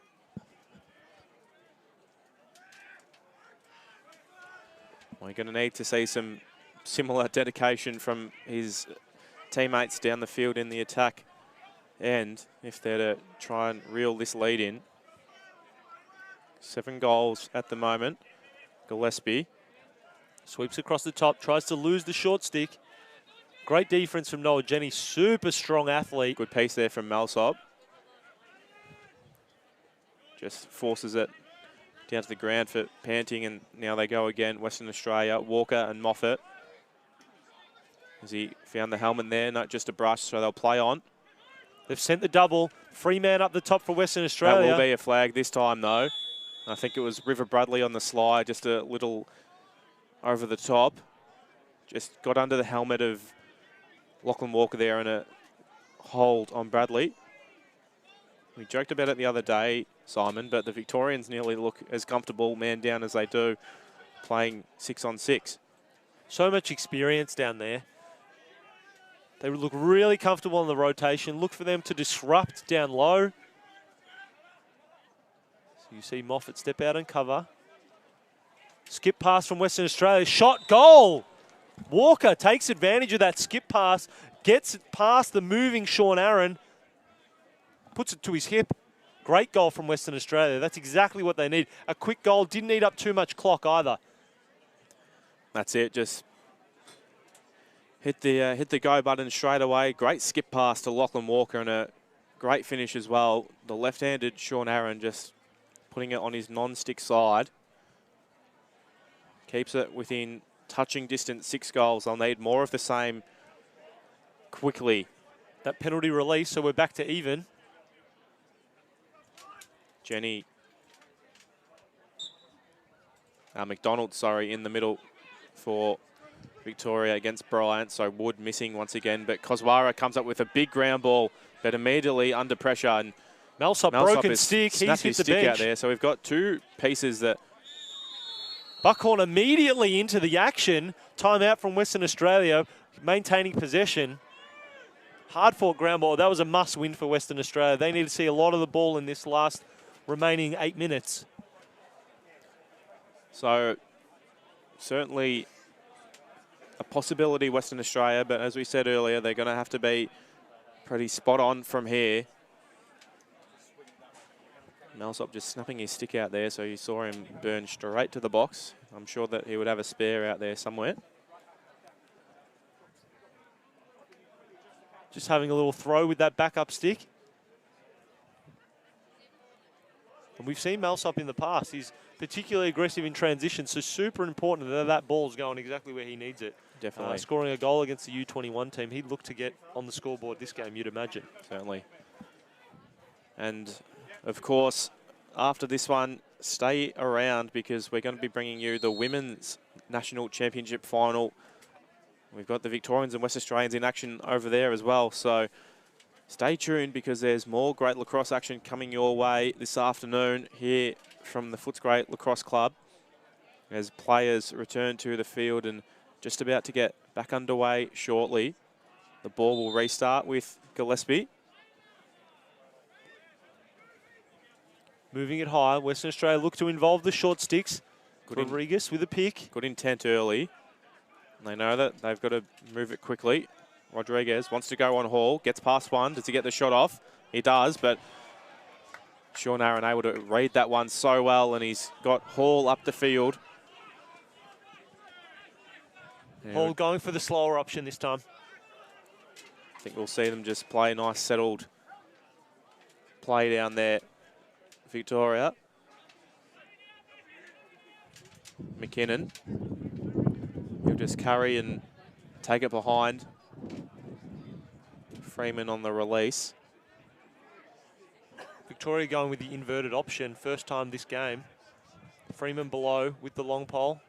We're going to need to see some similar dedication from his teammates down the field in the attack end if they're to try and reel this lead in. 7 goals at the moment. Gillespie sweeps across the top, tries to lose the short stick. Great defense from Noah Jenny, super strong athlete. Good piece there from Millsop. Just forces it down to the ground for Panting, and now they go again. Western Australia, Walker and Moffat. As he found the helmet there, not just a brush, so they'll play on. They've sent the double. Free man up the top for Western Australia. That will be a flag this time, though. I think it was River Bradley on the slide, just a little over the top. Just got under the helmet of Lachlan Walker there and a hold on Bradley. We joked about it the other day. Simon, but the Victorians nearly look as comfortable man down as they do playing 6-on-6. So much experience down there. They look really comfortable on the rotation. Look for them to disrupt down low. So you see Moffat step out and cover. Skip pass from Western Australia. Shot, goal! Walker takes advantage of that skip pass, gets it past the moving Sean Aaron, puts it to his hip. Great goal from Western Australia. That's exactly what they need. A quick goal, didn't eat up too much clock either. That's it, just hit the go button straight away. Great skip pass to Lachlan Walker and a great finish as well. The left-handed Sean Aaron just putting it on his non-stick side. Keeps it within touching distance, 6 goals. They'll need more of the same quickly. That penalty release, so we're back to even. Jenny McDonald, sorry, in the middle for Victoria against Bryant. So Wood missing once again, but Koswara comes up with a big ground ball, but immediately under pressure. And Malsop broken stick, he's hit the bench. Out there. So we've got 2 pieces that... Buckhorn immediately into the action. Timeout from Western Australia, maintaining possession. Hard fought ground ball. That was a must win for Western Australia. They need to see a lot of the ball in this last remaining 8 minutes. So certainly a possibility, Western Australia, but as we said earlier, they're going to have to be pretty spot on from here. Malsop just snapping his stick out there, so you saw him burn straight to the box. I'm sure that he would have a spare out there somewhere. Just having a little throw with that backup stick. And we've seen Malsop in the past. He's particularly aggressive in transition, so super important that that ball's going exactly where he needs it. Definitely. Scoring a goal against the U21 team, he'd look to get on the scoreboard this game, you'd imagine. Certainly. And, of course, after this one, stay around because we're going to be bringing you the Women's National Championship final. We've got the Victorians and West Australians in action over there as well. So stay tuned because there's more great lacrosse action coming your way this afternoon here from the Footscray Lacrosse Club as players return to the field and just about to get back underway shortly. The ball will restart with Gillespie. Moving it high, Western Australia look to involve the short sticks. Rodriguez with a pick. Good intent early. They know that they've got to move it quickly. Rodriguez wants to go on Hall, gets past one. Does he get the shot off? He does, but Sean Aaron able to read that one so well, and he's got Hall up the field. Hall going for the slower option this time. I think we'll see them just play a nice settled play down there. Victoria. McKinnon. He'll just carry and take it behind. Freeman on the release. Victoria going with the inverted option, first time this game. Freeman below with the long pole.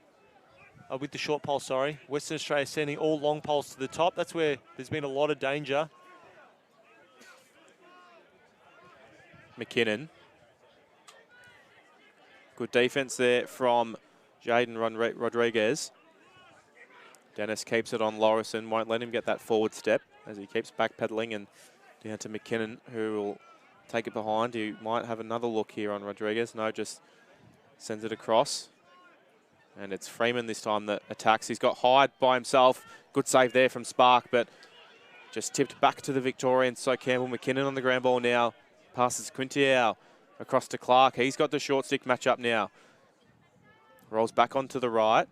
With the short pole, sorry. Western Australia sending all long poles to the top. That's where there's been a lot of danger. McKinnon. Good defense there from Jaden Rodriguez. Dennis keeps it on Lorison, won't let him get that forward step as he keeps backpedaling and down to McKinnon, who will take it behind. He might have another look here on Rodriguez. No, just sends it across. And it's Freeman this time that attacks. He's got Hyde by himself. Good save there from Spark, but just tipped back to the Victorians. So Campbell McKinnon on the ground ball now. Passes Quintiao across to Clark. He's got the short stick matchup now. Rolls back onto the right.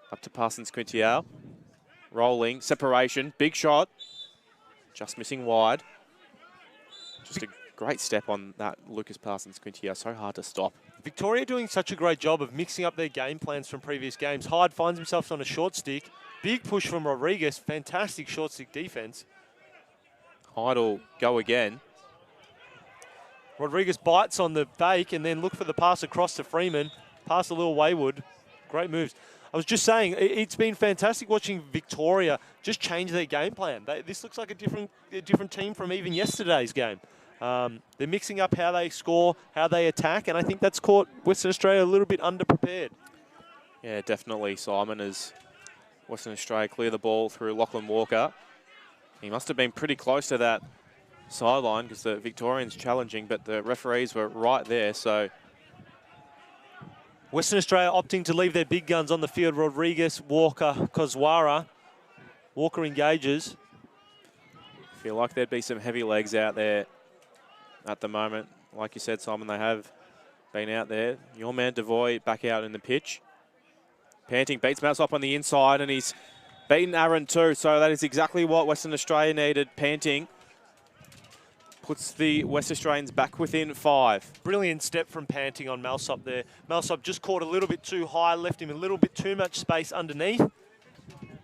Up to Parsons Quintiao. Rolling. Separation. Big shot. Just missing wide. Just a great step on that Lucas Parsons Quintiao. So hard to stop. Victoria doing such a great job of mixing up their game plans from previous games. Hyde finds himself on a short stick. Big push from Rodriguez. Fantastic short stick defense. Hyde will go again. Rodriguez bites on the fake and then look for the pass across to Freeman. Pass a little wayward. Great moves. I was just saying, it's been fantastic watching Victoria just change their game plan. This looks like a different team from even yesterday's game. They're mixing up how they score, how they attack, and I think that's caught Western Australia a little bit underprepared. Yeah, definitely, Simon, as Western Australia clear the ball through Lachlan Walker. He must have been pretty close to that sideline because the Victorians challenging, but the referees were right there, so... Western Australia opting to leave their big guns on the field. Rodriguez, Walker, Kozwara. Walker engages. Feel like there'd be some heavy legs out there at the moment. Like you said, Simon, they have been out there. Your man Devoy back out in the pitch. Panting beats Mousop on the inside, and he's beaten Aaron too. So that is exactly what Western Australia needed. Panting puts the West Australians back within 5. Brilliant step from Panting on Malsop there. Malsop just caught a little bit too high, left him a little bit too much space underneath.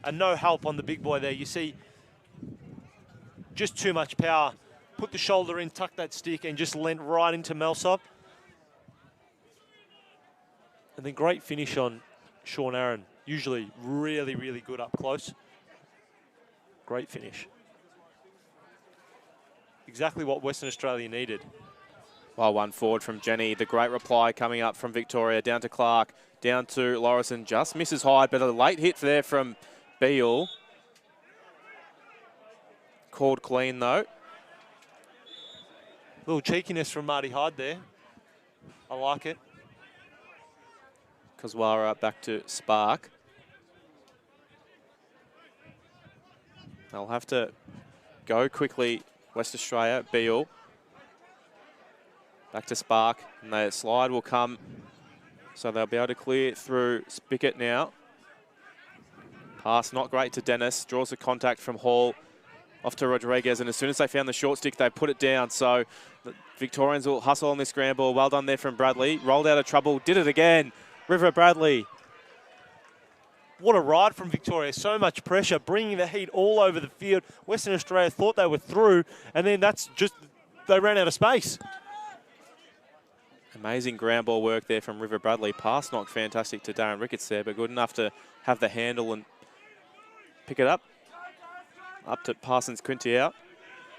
And no help on the big boy there. You see just too much power. Put the shoulder in, tuck that stick, and just leant right into Malsop. And then great finish on Sean Aaron. Usually really, really good up close. Great finish. Exactly what Western Australia needed. Well, one forward from Jenny. The great reply coming up from Victoria. Down to Clark, down to Lorison. Just misses high, but a late hit there from Beale. Called clean, though. Little cheekiness from Marty Hyde there. I like it. Kozwara back to Spark. They'll have to go quickly, West Australia. Beale. Back to Spark, and the slide will come, so they'll be able to clear through Spickett now. Pass not great to Dennis, draws the contact from Hall, off to Rodriguez, and as soon as they found the short stick, they put it down, so the Victorians will hustle on this scramble. Well done there from Bradley, rolled out of trouble, did it again, River Bradley. What a ride from Victoria, so much pressure, bringing the heat all over the field. Western Australia thought they were through, and then that's just, they ran out of space. Amazing ground ball work there from River Bradley. Pass knock fantastic to Darren Ricketts there, but good enough to have the handle and pick it up. Up to Parsons Quinty out.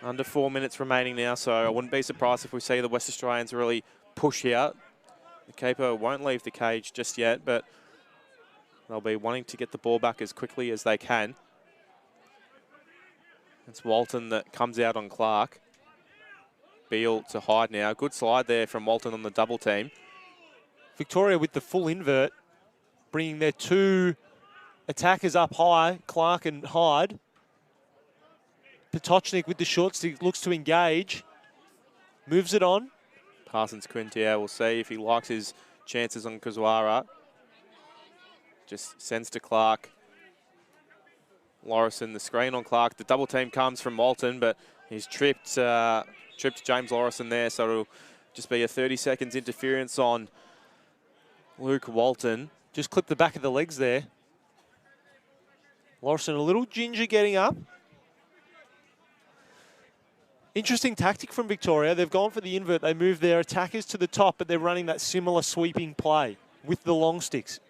Under 4 minutes remaining now, so I wouldn't be surprised if we see the West Australians really push out. The caper won't leave the cage just yet, but they'll be wanting to get the ball back as quickly as they can. It's Walton that comes out on Clark. Beale to Hyde now. Good slide there from Walton on the double team. Victoria with the full invert, bringing their 2 attackers up high, Clark and Hyde. Potocznik with the short stick looks to engage. Moves it on. Parsons Quintier will see if he likes his chances on Kozwara. Just sends to Clark. Lorison, the screen on Clark. The double team comes from Walton, but he's tripped James Lorison there, so it'll just be a 30 seconds interference on Luke Walton. Just clip the back of the legs there. Lorison a little ginger getting up. Interesting tactic from Victoria. They've gone for the invert. They move their attackers to the top, but they're running that similar sweeping play with the long sticks.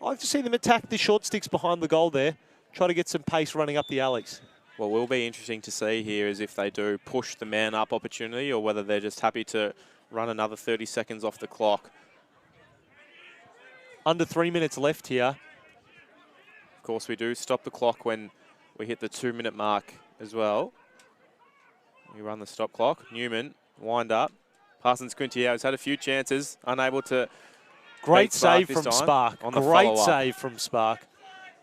I like to see them attack the short sticks behind the goal there. Try to get some pace running up the alleys. What will be interesting to see here is if they do push the man-up opportunity or whether they're just happy to run another 30 seconds off the clock. Under 3 minutes left here. Of course, we do stop the clock when we hit the 2-minute mark as well. We run the stop clock. Newman, wind up. Parsons Quintier has had a few chances, unable to... Great save from Spark. Great save from Spark.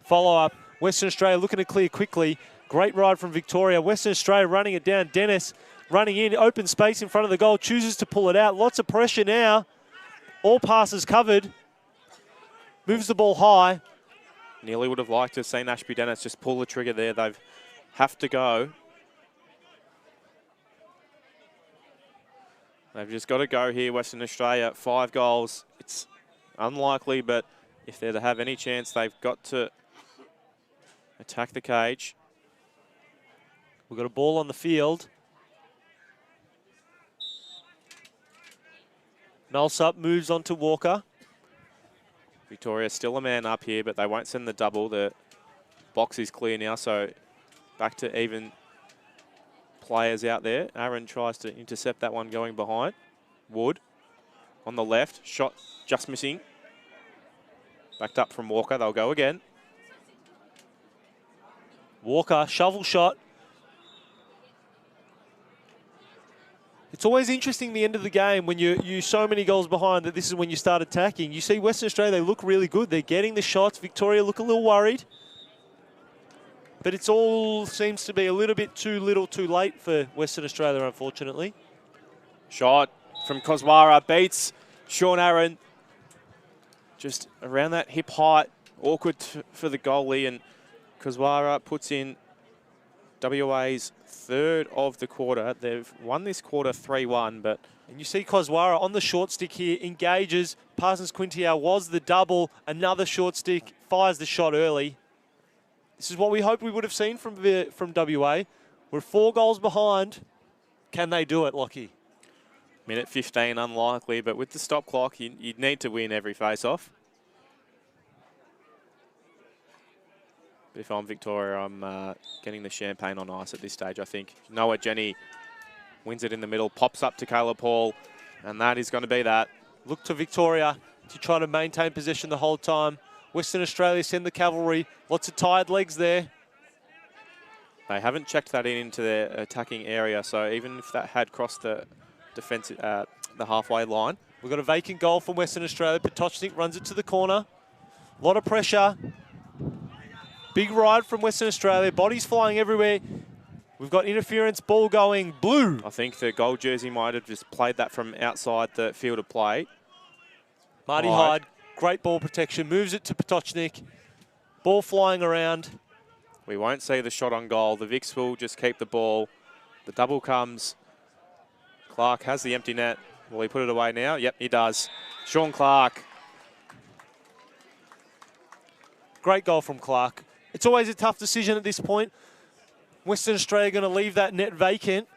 Follow-up. Western Australia looking to clear quickly. Great ride from Victoria. Western Australia running it down. Dennis running in. Open space in front of the goal. Chooses to pull it out. Lots of pressure now. All passes covered. Moves the ball high. Nearly would have liked to have seen Ashby Dennis just pull the trigger there. They have to go. They've just got to go here, Western Australia. 5 goals. It's unlikely, but if they're to have any chance, they've got to attack the cage. We've got a ball on the field. Malsup moves on to Walker. Victoria still a man up here, but they won't send the double. The box is clear now, so back to even players out there. Aaron tries to intercept that one going behind. Wood on the left. Shot just missing. Backed up from Walker. They'll go again. Walker, shovel shot. It's always interesting the end of the game when you're so many goals behind that this is when you start attacking. You see Western Australia, they look really good. They're getting the shots. Victoria look a little worried. But it's all seems to be a little bit too little too late for Western Australia, unfortunately. Shot from Koswara beats Sean Aaron. Just around that hip height. Awkward for the goalie, and Koswara puts in WA's third of the quarter. They've won this quarter 3-1, but... And you see Koswara on the short stick here, engages. Parsons Quintier was the double. Another short stick, fires the shot early. This is what we hoped we would have seen from WA. We're 4 goals behind. Can they do it, Lockie? Minute 15, unlikely, but with the stop clock, you'd need to win every face-off. But if I'm Victoria, I'm getting the champagne on ice at this stage, I think. Noah Jenny wins it in the middle, pops up to Caleb Hall, and that is going to be that. Look to Victoria to try to maintain possession the whole time. Western Australia send the cavalry. Lots of tired legs there. They haven't checked that into their attacking area, so even if that had crossed the defensive, the halfway line. We've got a vacant goal from Western Australia. Potocznik runs it to the corner. A lot of pressure. Big ride from Western Australia. Bodies flying everywhere. We've got interference, ball going blue. I think the gold jersey might have just played that from outside the field of play. Marty Hyde, great ball protection, moves it to Potocznik. Ball flying around. We won't see the shot on goal. The Vics will just keep the ball. The double comes. Clark has the empty net. Will he put it away now? Yep, he does. Sean Clark. Great goal from Clark. It's always a tough decision at this point. Western Australia going to leave that net vacant.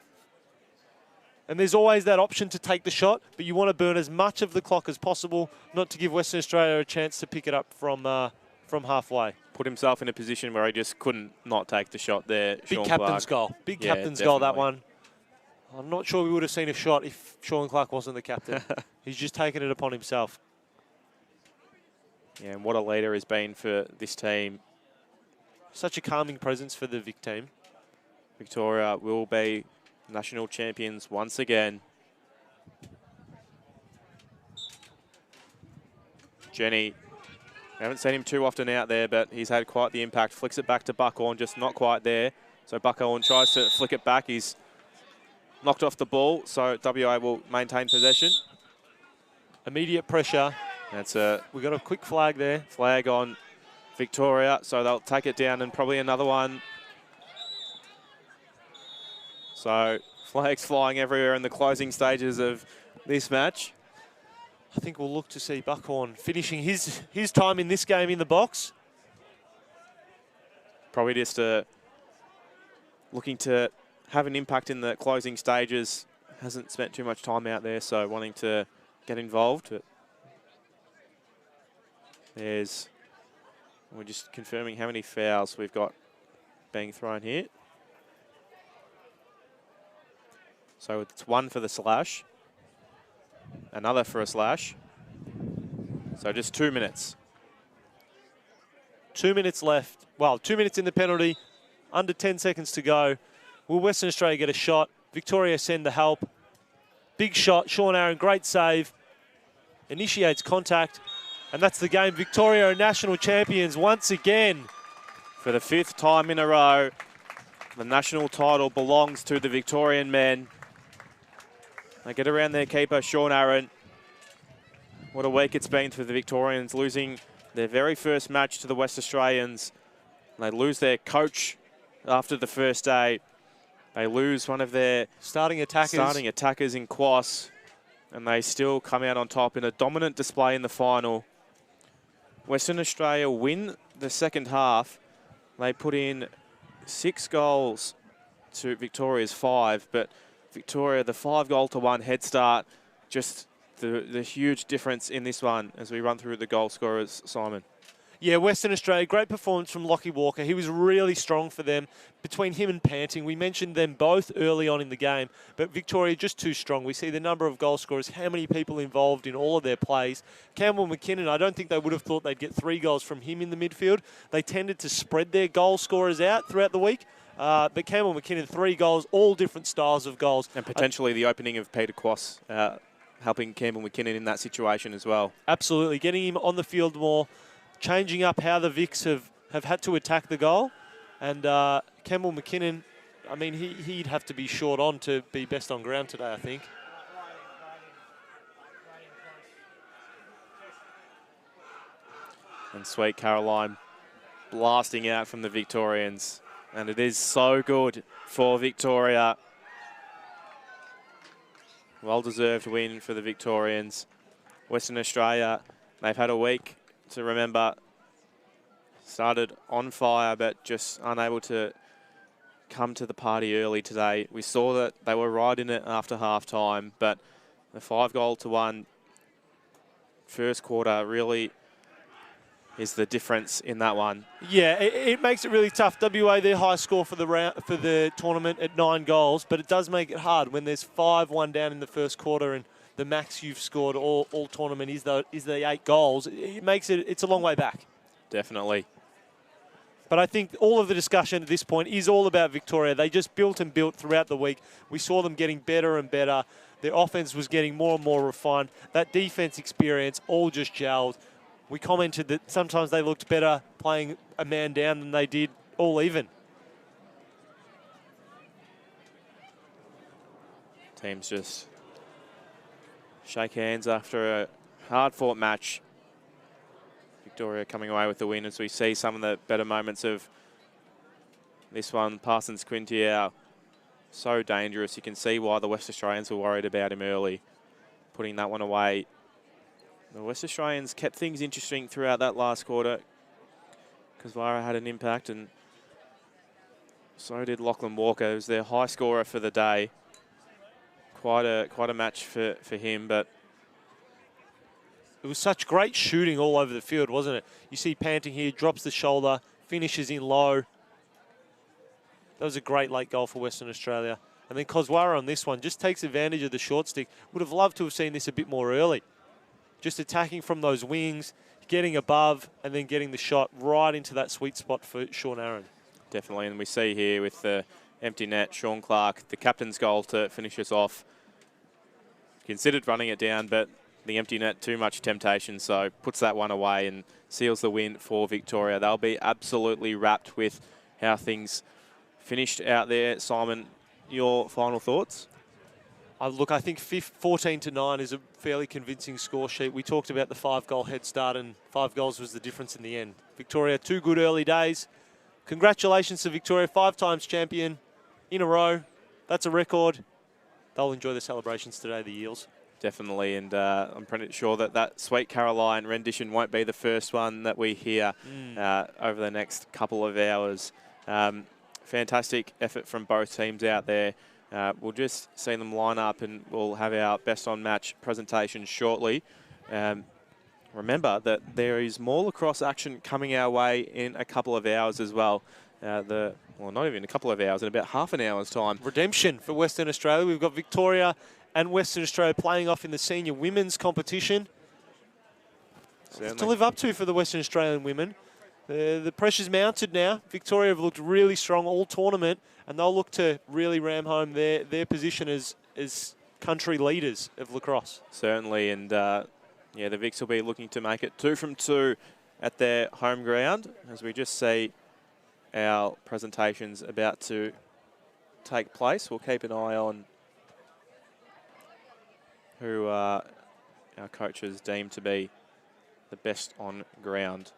And there's always that option to take the shot, but you want to burn as much of the clock as possible, not to give Western Australia a chance to pick it up from halfway. Put himself in a position where he just couldn't not take the shot there. Big captain's goal. Big captain's goal, that one. I'm not sure we would have seen a shot if Sean Clark wasn't the captain. He's just taken it upon himself. Yeah, and what a leader he's been for this team. Such a calming presence for the Vic team. Victoria will be national champions once again. Jenny, we haven't seen him too often out there, but he's had quite the impact. Flicks it back to Buckhorn, just not quite there. So Buckhorn tries to flick it back. He's knocked off the ball, so WA will maintain possession. Immediate pressure. We got a quick flag there. Flag on Victoria, so they'll take it down, and probably another one. So flags flying everywhere in the closing stages of this match. I think we'll look to see Buckhorn finishing his time in this game in the box. Probably just looking to have an impact in the closing stages. Hasn't spent too much time out there, so wanting to get involved. But we're just confirming how many fouls we've got being thrown here. So it's 1 for the slash, another for a slash. So just 2 minutes. 2 minutes left. Well, 2 minutes in the penalty, under 10 seconds to go. Will Western Australia get a shot? Victoria send the help. Big shot, Sean Aaron, great save. Initiates contact, and that's the game. Victoria are national champions once again. For the 5th time in a row, the national title belongs to the Victorian men. They get around their keeper, Sean Aaron. What a week it's been for the Victorians, losing their very first match to the West Australians. They lose their coach after the first day. They lose one of their starting attackers in Quas, and they still come out on top in a dominant display in the final. Western Australia win the second half. They put in 6 goals to Victoria's 5, but Victoria, the 5-goal-to-1 head start, just the huge difference in this one as we run through the goal scorers, Simon. Yeah, Western Australia, great performance from Lockie Walker. He was really strong for them. Between him and Panting, we mentioned them both early on in the game, but Victoria just too strong. We see the number of goal scorers, how many people involved in all of their plays. Campbell McKinnon, I don't think they would have thought they'd get 3 goals from him in the midfield. They tended to spread their goal scorers out throughout the week. But Campbell McKinnon, 3 goals, all different styles of goals. And potentially the opening of Peter Quass helping Campbell McKinnon in that situation as well. Absolutely, getting him on the field more, changing up how the Vics have had to attack the goal. And Campbell McKinnon, I mean, he'd have to be short on to be best on ground today, I think. And Sweet Caroline blasting out from the Victorians. And it is so good for Victoria. Well-deserved win for the Victorians. Western Australia, they've had a week to remember. Started on fire, but just unable to come to the party early today. We saw that they were right in it after half-time, but the 5-goal-1 first quarter really is the difference in that one. Yeah, it makes it really tough. WA, their high score for the tournament at 9 goals, but it does make it hard when there's 5-1 down in the first quarter and the max you've scored all tournament is the 8 goals. It makes it's a long way back. Definitely. But I think all of the discussion at this point is all about Victoria. They just built and built throughout the week. We saw them getting better and better. Their offense was getting more and more refined. That defense experience all just gelled. We commented that sometimes they looked better playing a man down than they did all even. Teams just shake hands after a hard-fought match. Victoria coming away with the win as we see some of the better moments of this one. Parsons Quintier, so dangerous. You can see why the West Australians were worried about him early, putting that one away. The West Australians kept things interesting throughout that last quarter. Kasvara had an impact, and so did Lachlan Walker, who's their high scorer for the day. Quite a match for him, but it was such great shooting all over the field, wasn't it? You see Panting here, drops the shoulder, finishes in low. That was a great late goal for Western Australia. And then Kozwara on this one just takes advantage of the short stick. Would have loved to have seen this a bit more early. Just attacking from those wings, getting above, and then getting the shot right into that sweet spot for Sean Aaron. Definitely, and we see here with the empty net, Sean Clark, the captain's goal to finish us off. Considered running it down, but the empty net, too much temptation, so puts that one away and seals the win for Victoria. They'll be absolutely wrapped with how things finished out there. Simon, your final thoughts? Look, I think 14-9 is a fairly convincing score sheet. We talked about the 5-goal head start, and 5 goals was the difference in the end. Victoria, 2 good early days. Congratulations to Victoria, 5 times champion in a row. That's a record. They'll enjoy the celebrations today, the Eels. Definitely, and I'm pretty sure that Sweet Caroline rendition won't be the first one that we hear over the next couple of hours. Fantastic effort from both teams out there. We'll just see them line up and we'll have our best on match presentation shortly. Remember that there is more lacrosse action coming our way in a couple of hours as well. Well, not even a couple of hours, in about half an hour's time. Redemption for Western Australia. We've got Victoria and Western Australia playing off in the senior women's competition. Certainly. To live up to for the Western Australian women. The pressure's mounted now. Victoria have looked really strong all tournament, and they'll look to really ram home their position as country leaders of lacrosse. Certainly, and yeah, the Vics will be looking to make it 2 from 2 at their home ground, as we just see our presentations about to take place. We'll keep an eye on who our coaches deem to be the best on ground.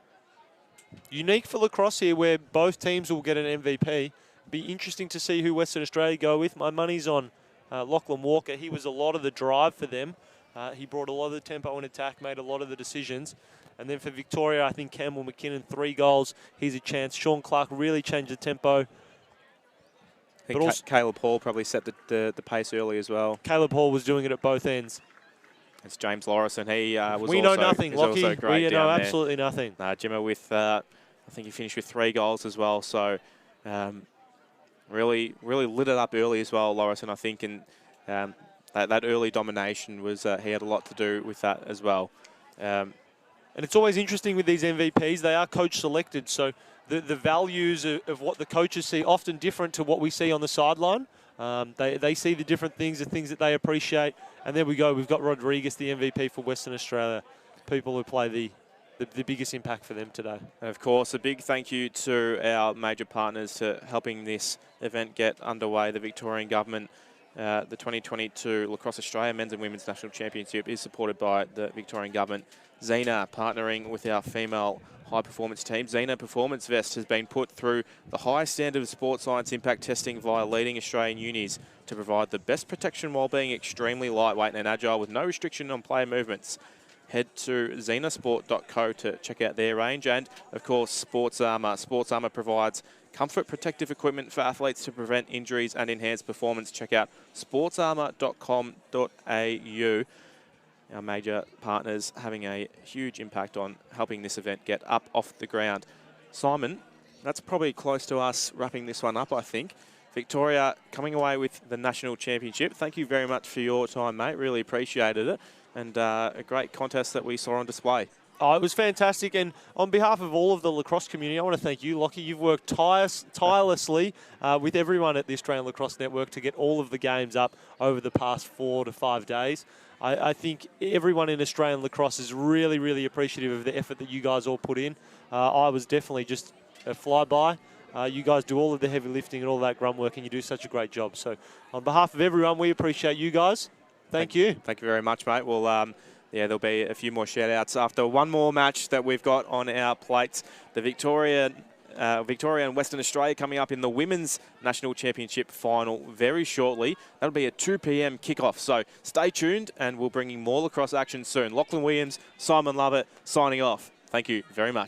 Unique for lacrosse here, where both teams will get an MVP. Be interesting to see who Western Australia go with. My money's on Lachlan Walker. He was a lot of the drive for them. He brought a lot of the tempo and attack, made a lot of the decisions. And then for Victoria, I think Campbell McKinnon, 3 goals. He's a chance. Sean Clark really changed the tempo. I think Caleb Hall probably set the pace early as well. Caleb Hall was doing it at both ends. It's James Lawrison. He was we also, know nothing, is also Lockie. great We know down absolutely nothing. there. Jimmer with, I think he finished with 3 goals as well. So really lit it up early as well, Lawrison, I think. And that early domination was, he had a lot to do with that as well. And it's always interesting with these MVPs. They are coach selected, so the values of what the coaches see often different to what we see on the sideline. They see the different things, the things that they appreciate. And there we go. We've got Rodriguez, the MVP for Western Australia. People who play the biggest impact for them today. And of course, a big thank you to our major partners for helping this event get underway. The Victorian Government, the 2022 Lacrosse Australia Men's and Women's National Championship is supported by the Victorian Government. Xena partnering with our female high-performance team. Xena Performance Vest has been put through the highest standard of sports science impact testing via leading Australian unis to provide the best protection while being extremely lightweight and agile with no restriction on player movements. Head to xenasport.co to check out their range. And, of course, Sports Armour. Sports Armour provides comfort protective equipment for athletes to prevent injuries and enhance performance. Check out sportsarmour.com.au. Our major partners having a huge impact on helping this event get up off the ground. Simon, that's probably close to us wrapping this one up, I think. Victoria coming away with the National Championship. Thank you very much for your time, mate. Really appreciated it. And a great contest that we saw on display. Oh, it was fantastic. And on behalf of all of the lacrosse community, I want to thank you, Lockie. You've worked tirelessly with everyone at the Australian Lacrosse Network to get all of the games up over the past 4 to 5 days. I think everyone in Australian lacrosse is really, really appreciative of the effort that you guys all put in. I was definitely just a flyby. You guys do all of the heavy lifting and all that grunt work, and you do such a great job. So on behalf of everyone, we appreciate you guys. Thank you. Thank you very much, mate. Well, yeah, there'll be a few more shout-outs after one more match that we've got on our plates. The Victoria and Western Australia coming up in the Women's National Championship final very shortly. That'll be a 2 p.m. kickoff. So stay tuned, and we'll bring you more lacrosse action soon. Lachlan Williams, Simon Lovett signing off. Thank you very much.